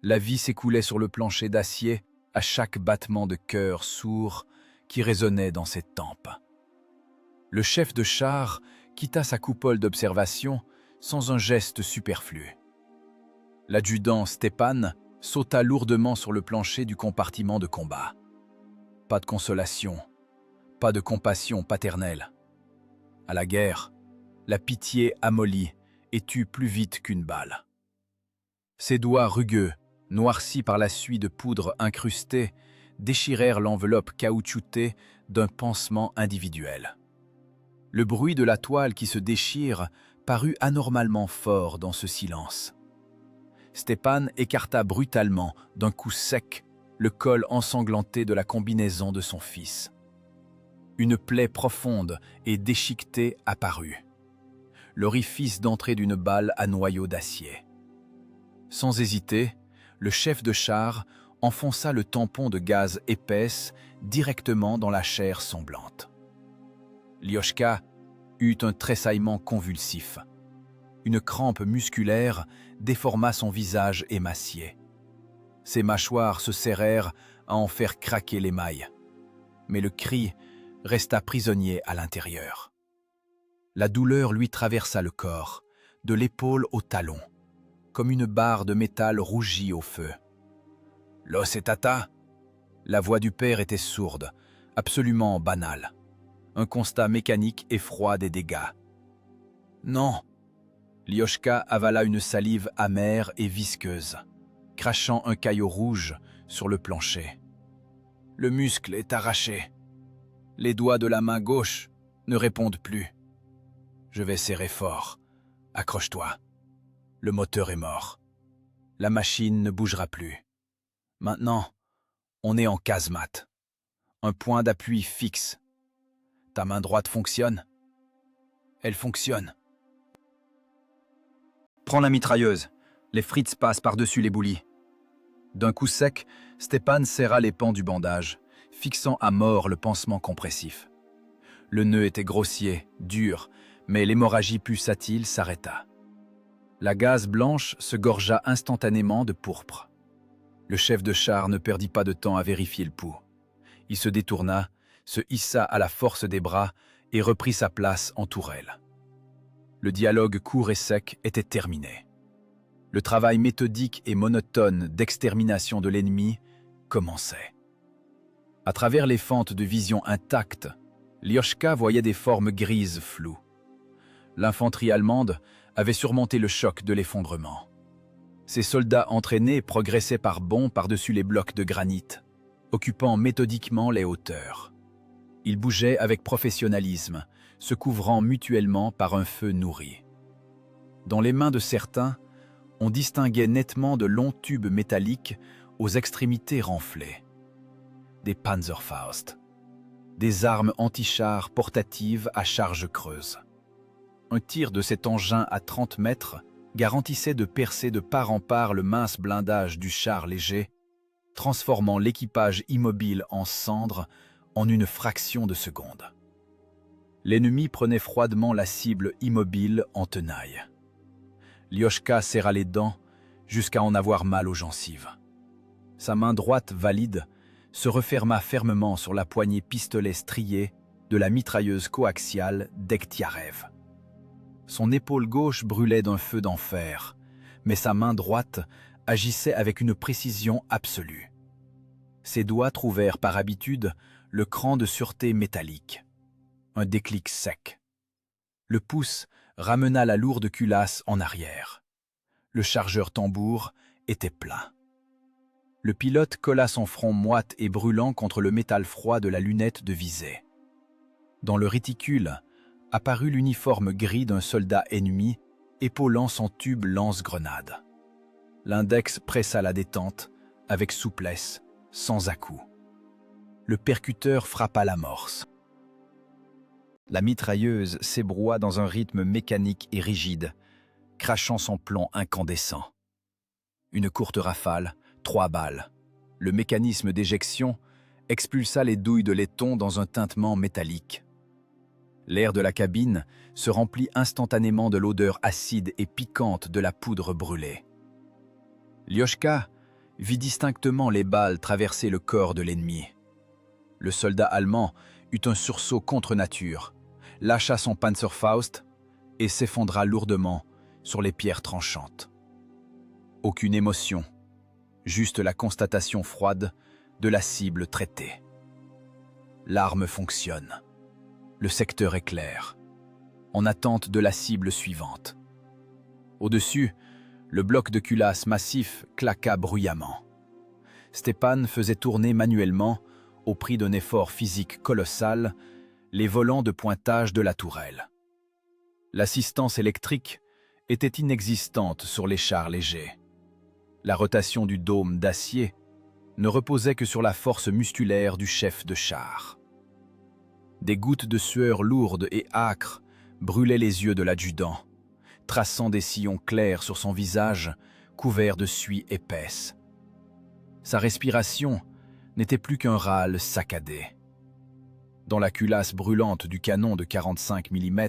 La vie s'écoulait sur le plancher d'acier à chaque battement de cœur sourd qui résonnait dans ses tempes. Le chef de char quitta sa coupole d'observation sans un geste superflu. L'adjudant Stepan sauta lourdement sur le plancher du compartiment de combat. Pas de consolation, pas de compassion paternelle. À la guerre, la pitié amollit et tue plus vite qu'une balle. Ses doigts rugueux, noircis par la suie de poudre incrustée, déchirèrent l'enveloppe caoutchoutée d'un pansement individuel. Le bruit de la toile qui se déchire parut anormalement fort dans ce silence. Stepan écarta brutalement, d'un coup sec, le col ensanglanté de la combinaison de son fils. Une plaie profonde et déchiquetée apparut, l'orifice d'entrée d'une balle à noyau d'acier. Sans hésiter, le chef de char enfonça le tampon de gaz épaisse directement dans la chair sanglante. Lyoshka eut un tressaillement convulsif. Une crampe musculaire déforma son visage émacié. Ses mâchoires se serrèrent à en faire craquer l'émail. Mais le cri resta prisonnier à l'intérieur. La douleur lui traversa le corps, de l'épaule au talon, comme une barre de métal rougie au feu. « L'os est tata !» La voix du père était sourde, absolument banale. Un constat mécanique et froid des dégâts. « Non !» Lyoshka avala une salive amère et visqueuse, crachant un caillot rouge sur le plancher. « Le muscle est arraché. Les doigts de la main gauche ne répondent plus. Je vais serrer fort. Accroche-toi. Le moteur est mort. La machine ne bougera plus. Maintenant, on est en casemate. Un point d'appui fixe. Ta main droite fonctionne? Elle fonctionne. Prends la mitrailleuse. Les frites passent par-dessus les boulis. D'un coup sec, Stepan serra les pans du bandage, fixant à mort le pansement compressif. Le nœud était grossier, dur, mais l'hémorragie pulsatile s'arrêta. La gaze blanche se gorgea instantanément de pourpre. Le chef de char ne perdit pas de temps à vérifier le pouls. Il se détourna, se hissa à la force des bras et reprit sa place en tourelle. Le dialogue court et sec était terminé. Le travail méthodique et monotone d'extermination de l'ennemi commençait. À travers les fentes de vision intactes, Lyoshka voyait des formes grises floues. L'infanterie allemande avait surmonté le choc de l'effondrement. Ses soldats entraînés progressaient par bonds par-dessus les blocs de granit, occupant méthodiquement les hauteurs. Ils bougeaient avec professionnalisme, se couvrant mutuellement par un feu nourri. Dans les mains de certains, on distinguait nettement de longs tubes métalliques aux extrémités renflées. Des Panzerfaust, des armes anti-chars portatives à charge creuse. Un tir de cet engin à 30 mètres garantissait de percer de part en part le mince blindage du char léger, transformant l'équipage immobile en cendres en une fraction de seconde. L'ennemi prenait froidement la cible immobile en tenaille. Lyoshka serra les dents jusqu'à en avoir mal aux gencives. Sa main droite valide se referma fermement sur la poignée pistolet striée de la mitrailleuse coaxiale d'Ektiarev. Son épaule gauche brûlait d'un feu d'enfer, mais sa main droite agissait avec une précision absolue. Ses doigts trouvèrent par habitude le cran de sûreté métallique. Un déclic sec. Le pouce ramena la lourde culasse en arrière. Le chargeur tambour était plein. Le pilote colla son front moite et brûlant contre le métal froid de la lunette de visée. Dans le réticule apparut l'uniforme gris d'un soldat ennemi épaulant son tube lance-grenade. L'index pressa la détente avec souplesse, sans à-coups. Le percuteur frappa l'amorce. La mitrailleuse s'ébroua dans un rythme mécanique et rigide, crachant son plomb incandescent. Une courte rafale, 3 balles. Le mécanisme d'éjection expulsa les douilles de laiton dans un tintement métallique. L'air de la cabine se remplit instantanément de l'odeur acide et piquante de la poudre brûlée. Lyoshka vit distinctement les balles traverser le corps de l'ennemi. Le soldat allemand eut un sursaut contre nature, lâcha son Panzerfaust et s'effondra lourdement sur les pierres tranchantes. Aucune émotion, juste la constatation froide de la cible traitée. L'arme fonctionne. Le secteur est clair, en attente de la cible suivante. Au-dessus, le bloc de culasse massif claqua bruyamment. Stepan faisait tourner manuellement, au prix d'un effort physique colossal, les volants de pointage de la tourelle. L'assistance électrique était inexistante sur les chars légers. La rotation du dôme d'acier ne reposait que sur la force musculaire du chef de char. Des gouttes de sueur lourdes et âcres brûlaient les yeux de l'adjudant, traçant des sillons clairs sur son visage couvert de suie épaisse. Sa respiration n'était plus qu'un râle saccadé. Dans la culasse brûlante du canon de 45 mm,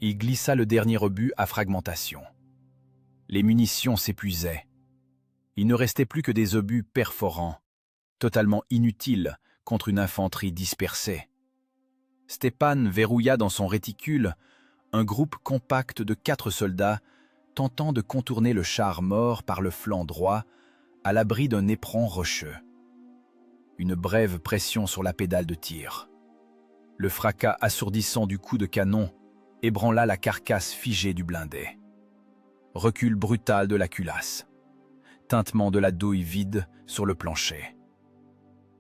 il glissa le dernier obus à fragmentation. Les munitions s'épuisaient. Il ne restait plus que des obus perforants, totalement inutiles contre une infanterie dispersée. Stepan verrouilla dans son réticule un groupe compact de 4 soldats tentant de contourner le char mort par le flanc droit à l'abri d'un éperon rocheux. Une brève pression sur la pédale de tir. Le fracas assourdissant du coup de canon ébranla la carcasse figée du blindé. Recul brutal de la culasse. Tintement de la douille vide sur le plancher.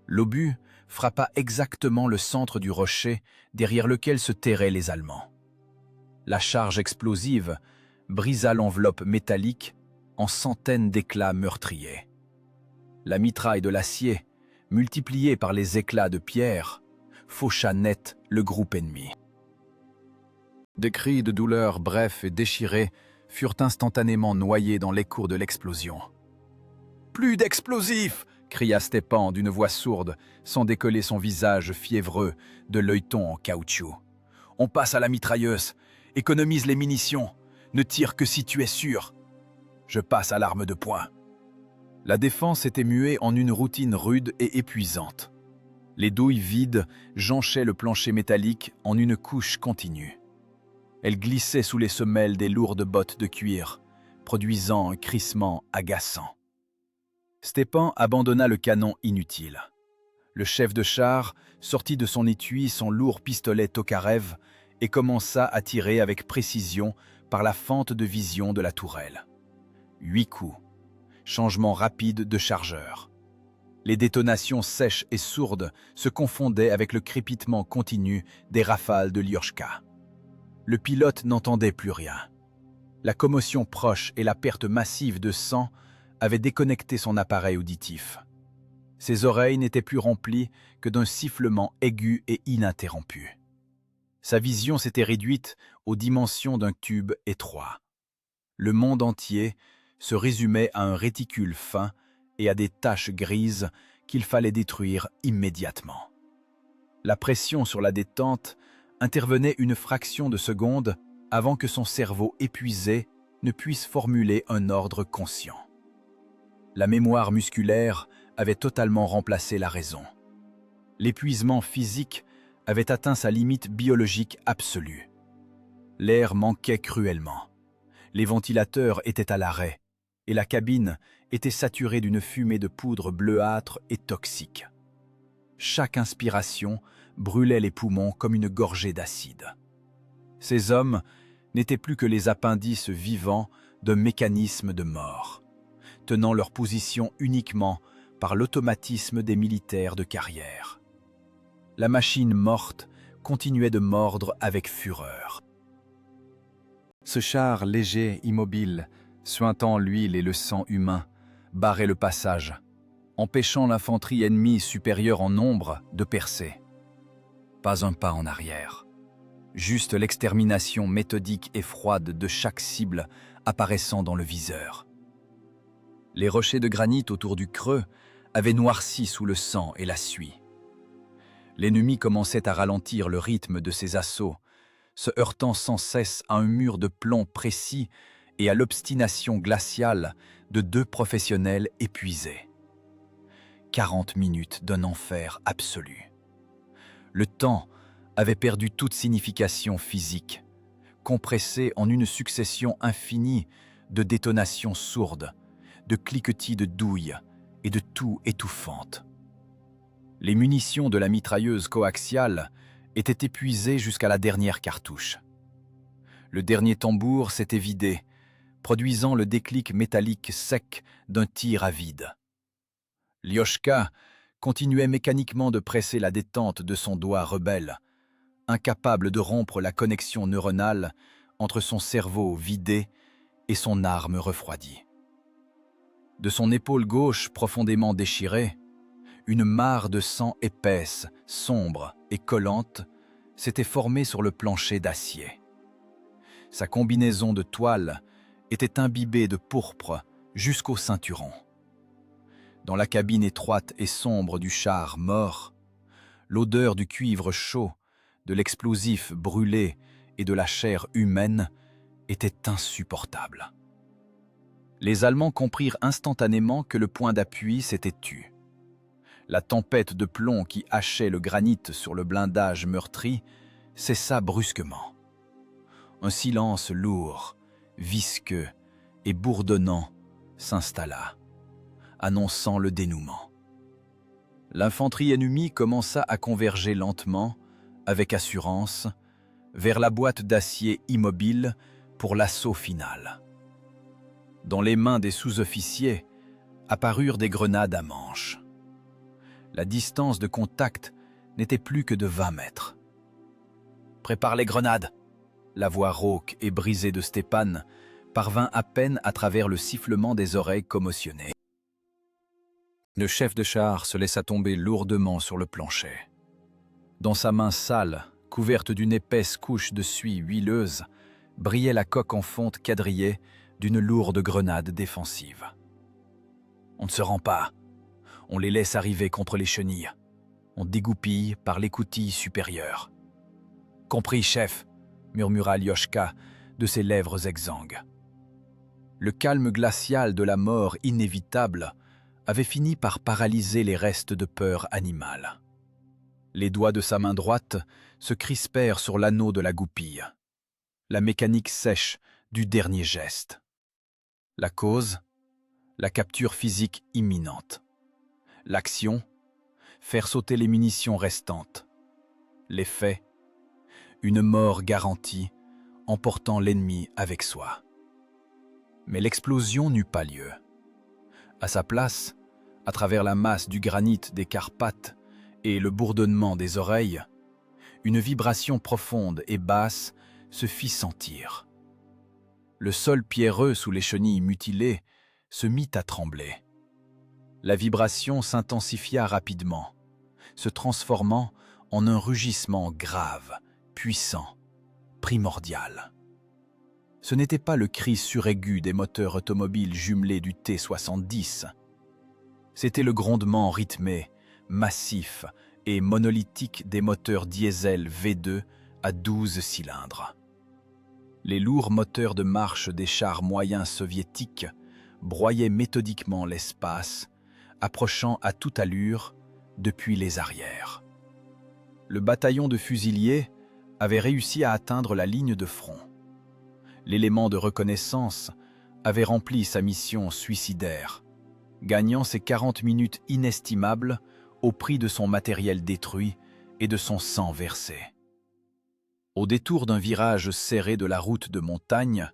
L'obus frappa exactement le centre du rocher derrière lequel se terraient les Allemands. La charge explosive brisa l'enveloppe métallique en centaines d'éclats meurtriers. La mitraille de l'acier, multipliée par les éclats de pierre, faucha net le groupe ennemi. Des cris de douleur brefs et déchirés furent instantanément noyés dans l'écho de l'explosion. « Plus d'explosifs ! cria Stepan d'une voix sourde, sans décoller son visage fiévreux de l'œilleton en caoutchouc. On passe à la mitrailleuse. Économise les munitions. Ne tire que si tu es sûr. Je passe à l'arme de poing. La défense était muée en une routine rude et épuisante. Les douilles vides jonchaient le plancher métallique en une couche continue. Elles glissaient sous les semelles des lourdes bottes de cuir, produisant un crissement agaçant. Stepan abandonna le canon inutile. Le chef de char sortit de son étui son lourd pistolet Tokarev et commença à tirer avec précision par la fente de vision de la tourelle. 8 coups. Changement rapide de chargeur. Les détonations sèches et sourdes se confondaient avec le crépitement continu des rafales de Lioshka. Le pilote n'entendait plus rien. La commotion proche et la perte massive de sang avaient déconnecté son appareil auditif. Ses oreilles n'étaient plus remplies que d'un sifflement aigu et ininterrompu. Sa vision s'était réduite aux dimensions d'un tube étroit. Le monde entier se résumait à un réticule fin et à des taches grises qu'il fallait détruire immédiatement. La pression sur la détente intervenait une fraction de seconde avant que son cerveau épuisé ne puisse formuler un ordre conscient. La mémoire musculaire avait totalement remplacé la raison. L'épuisement physique avait atteint sa limite biologique absolue. L'air manquait cruellement. Les ventilateurs étaient à l'arrêt et la cabine était saturée d'une fumée de poudre bleuâtre et toxique. Chaque inspiration brûlait les poumons comme une gorgée d'acide. Ces hommes n'étaient plus que les appendices vivants d'un mécanisme de mort, tenant leur position uniquement par l'automatisme des militaires de carrière. La machine morte continuait de mordre avec fureur. Ce char léger, immobile, suintant l'huile et le sang humain, barrait le passage, empêchant l'infanterie ennemie supérieure en nombre de percer. Pas un pas en arrière. Juste l'extermination méthodique et froide de chaque cible apparaissant dans le viseur. Les rochers de granit autour du creux avaient noirci sous le sang et la suie. L'ennemi commençait à ralentir le rythme de ses assauts, se heurtant sans cesse à un mur de plomb précis et à l'obstination glaciale de 2 professionnels épuisés. 40 minutes d'un enfer absolu. Le temps avait perdu toute signification physique, compressé en une succession infinie de détonations sourdes, de cliquetis de douilles et de toux étouffantes. Les munitions de la mitrailleuse coaxiale étaient épuisées jusqu'à la dernière cartouche. Le dernier tambour s'était vidé, produisant le déclic métallique sec d'un tir à vide. Lioshka continuait mécaniquement de presser la détente de son doigt rebelle, incapable de rompre la connexion neuronale entre son cerveau vidé et son arme refroidie. De son épaule gauche profondément déchirée, une mare de sang épaisse, sombre et collante s'était formée sur le plancher d'acier. Sa combinaison de toile était imbibée de pourpre jusqu'au ceinturon. Dans la cabine étroite et sombre du char mort, l'odeur du cuivre chaud, de l'explosif brûlé et de la chair humaine était insupportable. Les Allemands comprirent instantanément que le point d'appui s'était tu. La tempête de plomb qui hachait le granit sur le blindage meurtri cessa brusquement. Un silence lourd, visqueux et bourdonnant s'installa, annonçant le dénouement. L'infanterie ennemie commença à converger lentement, avec assurance, vers la boîte d'acier immobile pour l'assaut final. Dans les mains des sous-officiers apparurent des grenades à manche. La distance de contact n'était plus que de 20 mètres. « Prépare les grenades !» La voix rauque et brisée de Stepan parvint à peine à travers le sifflement des oreilles commotionnées. Le chef de char se laissa tomber lourdement sur le plancher. Dans sa main sale, couverte d'une épaisse couche de suie huileuse, brillait la coque en fonte quadrillée d'une lourde grenade défensive. « On ne se rend pas. On les laisse arriver contre les chenilles. On dégoupille par l'écoutille supérieure. « Compris, chef !» murmura Alioshka de ses lèvres exsangues. Le calme glacial de la mort inévitable avait fini par paralyser les restes de peur animale. Les doigts de sa main droite se crispèrent sur l'anneau de la goupille. La mécanique sèche du dernier geste. La cause, la capture physique imminente. L'action, faire sauter les munitions restantes. Les faits, une mort garantie, emportant l'ennemi avec soi. Mais l'explosion n'eut pas lieu. À sa place, à travers la masse du granit des Carpates et le bourdonnement des oreilles, une vibration profonde et basse se fit sentir. Le sol pierreux sous les chenilles mutilées se mit à trembler. La vibration s'intensifia rapidement, se transformant en un rugissement grave, puissant, primordial. Ce n'était pas le cri suraigu des moteurs automobiles jumelés du T-70. C'était le grondement rythmé, massif et monolithique des moteurs diesel V2 à 12 cylindres. Les lourds moteurs de marche des chars moyens soviétiques broyaient méthodiquement l'espace, approchant à toute allure depuis les arrières. Le bataillon de fusiliers avait réussi à atteindre la ligne de front. L'élément de reconnaissance avait rempli sa mission suicidaire, gagnant ses 40 minutes inestimables au prix de son matériel détruit et de son sang versé. Au détour d'un virage serré de la route de montagne,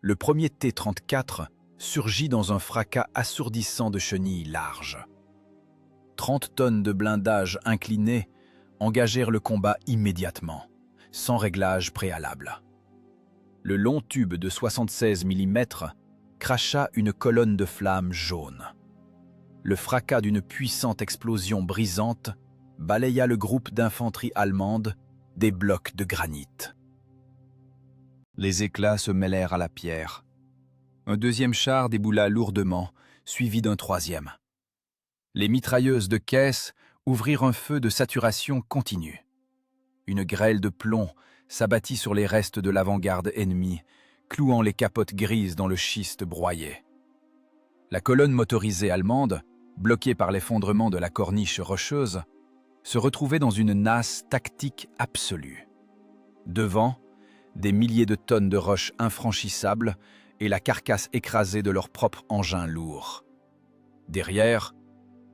le premier T-34 surgit dans un fracas assourdissant de chenilles larges. 30 tonnes de blindage incliné engagèrent le combat immédiatement, sans réglage préalable. Le long tube de 76 mm cracha une colonne de flammes jaunes. Le fracas d'une puissante explosion brisante balaya le groupe d'infanterie allemande des blocs de granit. Les éclats se mêlèrent à la pierre. Un deuxième char déboula lourdement, suivi d'un troisième. Les mitrailleuses de caisse ouvrirent un feu de saturation continue. Une grêle de plomb s'abattit sur les restes de l'avant-garde ennemie, clouant les capotes grises dans le schiste broyé. La colonne motorisée allemande, bloquée par l'effondrement de la corniche rocheuse, se retrouvait dans une nasse tactique absolue. Devant, des milliers de tonnes de roches infranchissables et la carcasse écrasée de leurs propres engins lourds. Derrière,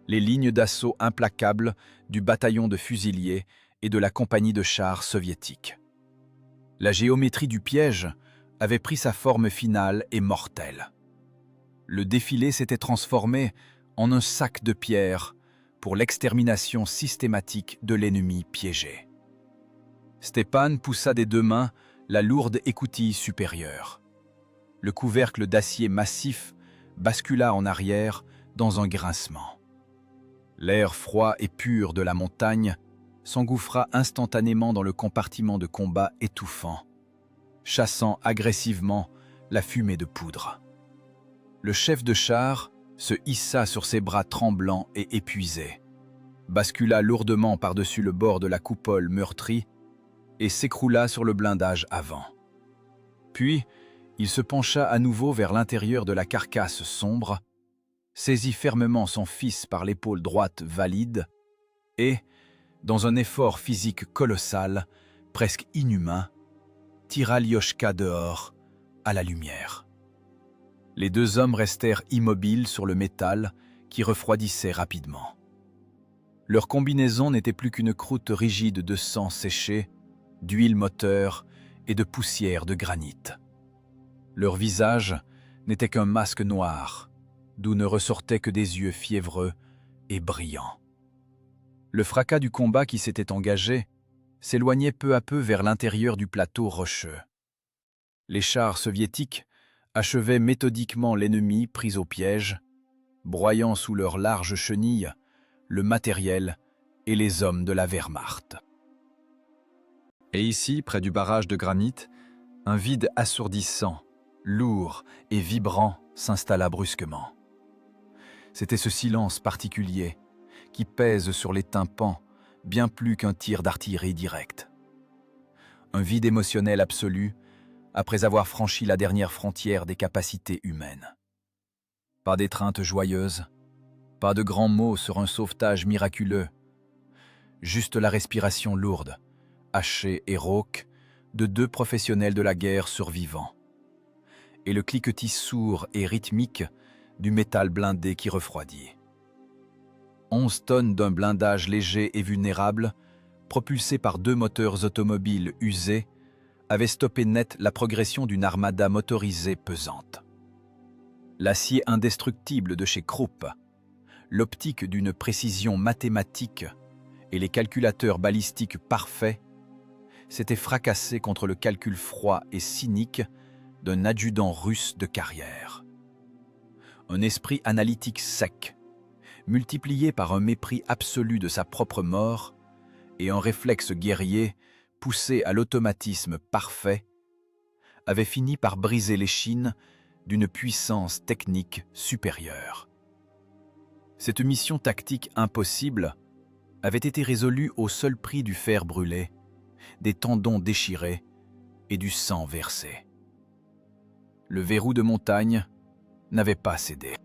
les lignes d'assaut implacables du bataillon de fusiliers et de la compagnie de chars soviétiques. La géométrie du piège avait pris sa forme finale et mortelle. Le défilé s'était transformé en un sac de pierre pour l'extermination systématique de l'ennemi piégé. Stepan poussa des deux mains la lourde écoutille supérieure. Le couvercle d'acier massif bascula en arrière dans un grincement. L'air froid et pur de la montagne s'engouffra instantanément dans le compartiment de combat étouffant, chassant agressivement la fumée de poudre. Le chef de char se hissa sur ses bras tremblants et épuisés, bascula lourdement par-dessus le bord de la coupole meurtrie et s'écroula sur le blindage avant. Puis, il se pencha à nouveau vers l'intérieur de la carcasse sombre, saisit fermement son fils par l'épaule droite valide et, dans un effort physique colossal, presque inhumain, tira Alioshka dehors, à la lumière. Les deux hommes restèrent immobiles sur le métal qui refroidissait rapidement. Leur combinaison n'était plus qu'une croûte rigide de sang séché, d'huile moteur et de poussière de granit. Leur visage n'était qu'un masque noir, d'où ne ressortaient que des yeux fiévreux et brillants. Le fracas du combat qui s'était engagé s'éloignait peu à peu vers l'intérieur du plateau rocheux. Les chars soviétiques achevaient méthodiquement l'ennemi pris au piège, broyant sous leurs larges chenilles le matériel et les hommes de la Wehrmacht. Et ici, près du barrage de granit, un vide assourdissant, lourd et vibrant s'installa brusquement. C'était ce silence particulier qui pèse sur les tympans bien plus qu'un tir d'artillerie direct. Un vide émotionnel absolu après avoir franchi la dernière frontière des capacités humaines. Pas d'étreinte joyeuse, pas de grands mots sur un sauvetage miraculeux, juste la respiration lourde, hachée et rauque de deux professionnels de la guerre survivants, et le cliquetis sourd et rythmique du métal blindé qui refroidit. 11 tonnes d'un blindage léger et vulnérable, propulsé par 2 moteurs automobiles usés, avaient stoppé net la progression d'une armada motorisée pesante. L'acier indestructible de chez Krupp, l'optique d'une précision mathématique et les calculateurs balistiques parfaits s'étaient fracassés contre le calcul froid et cynique d'un adjudant russe de carrière. Un esprit analytique sec, multiplié par un mépris absolu de sa propre mort et un réflexe guerrier poussé à l'automatisme parfait, avait fini par briser l'échine d'une puissance technique supérieure. Cette mission tactique impossible avait été résolue au seul prix du fer brûlé, des tendons déchirés et du sang versé. Le verrou de montagne n'avait pas cédé.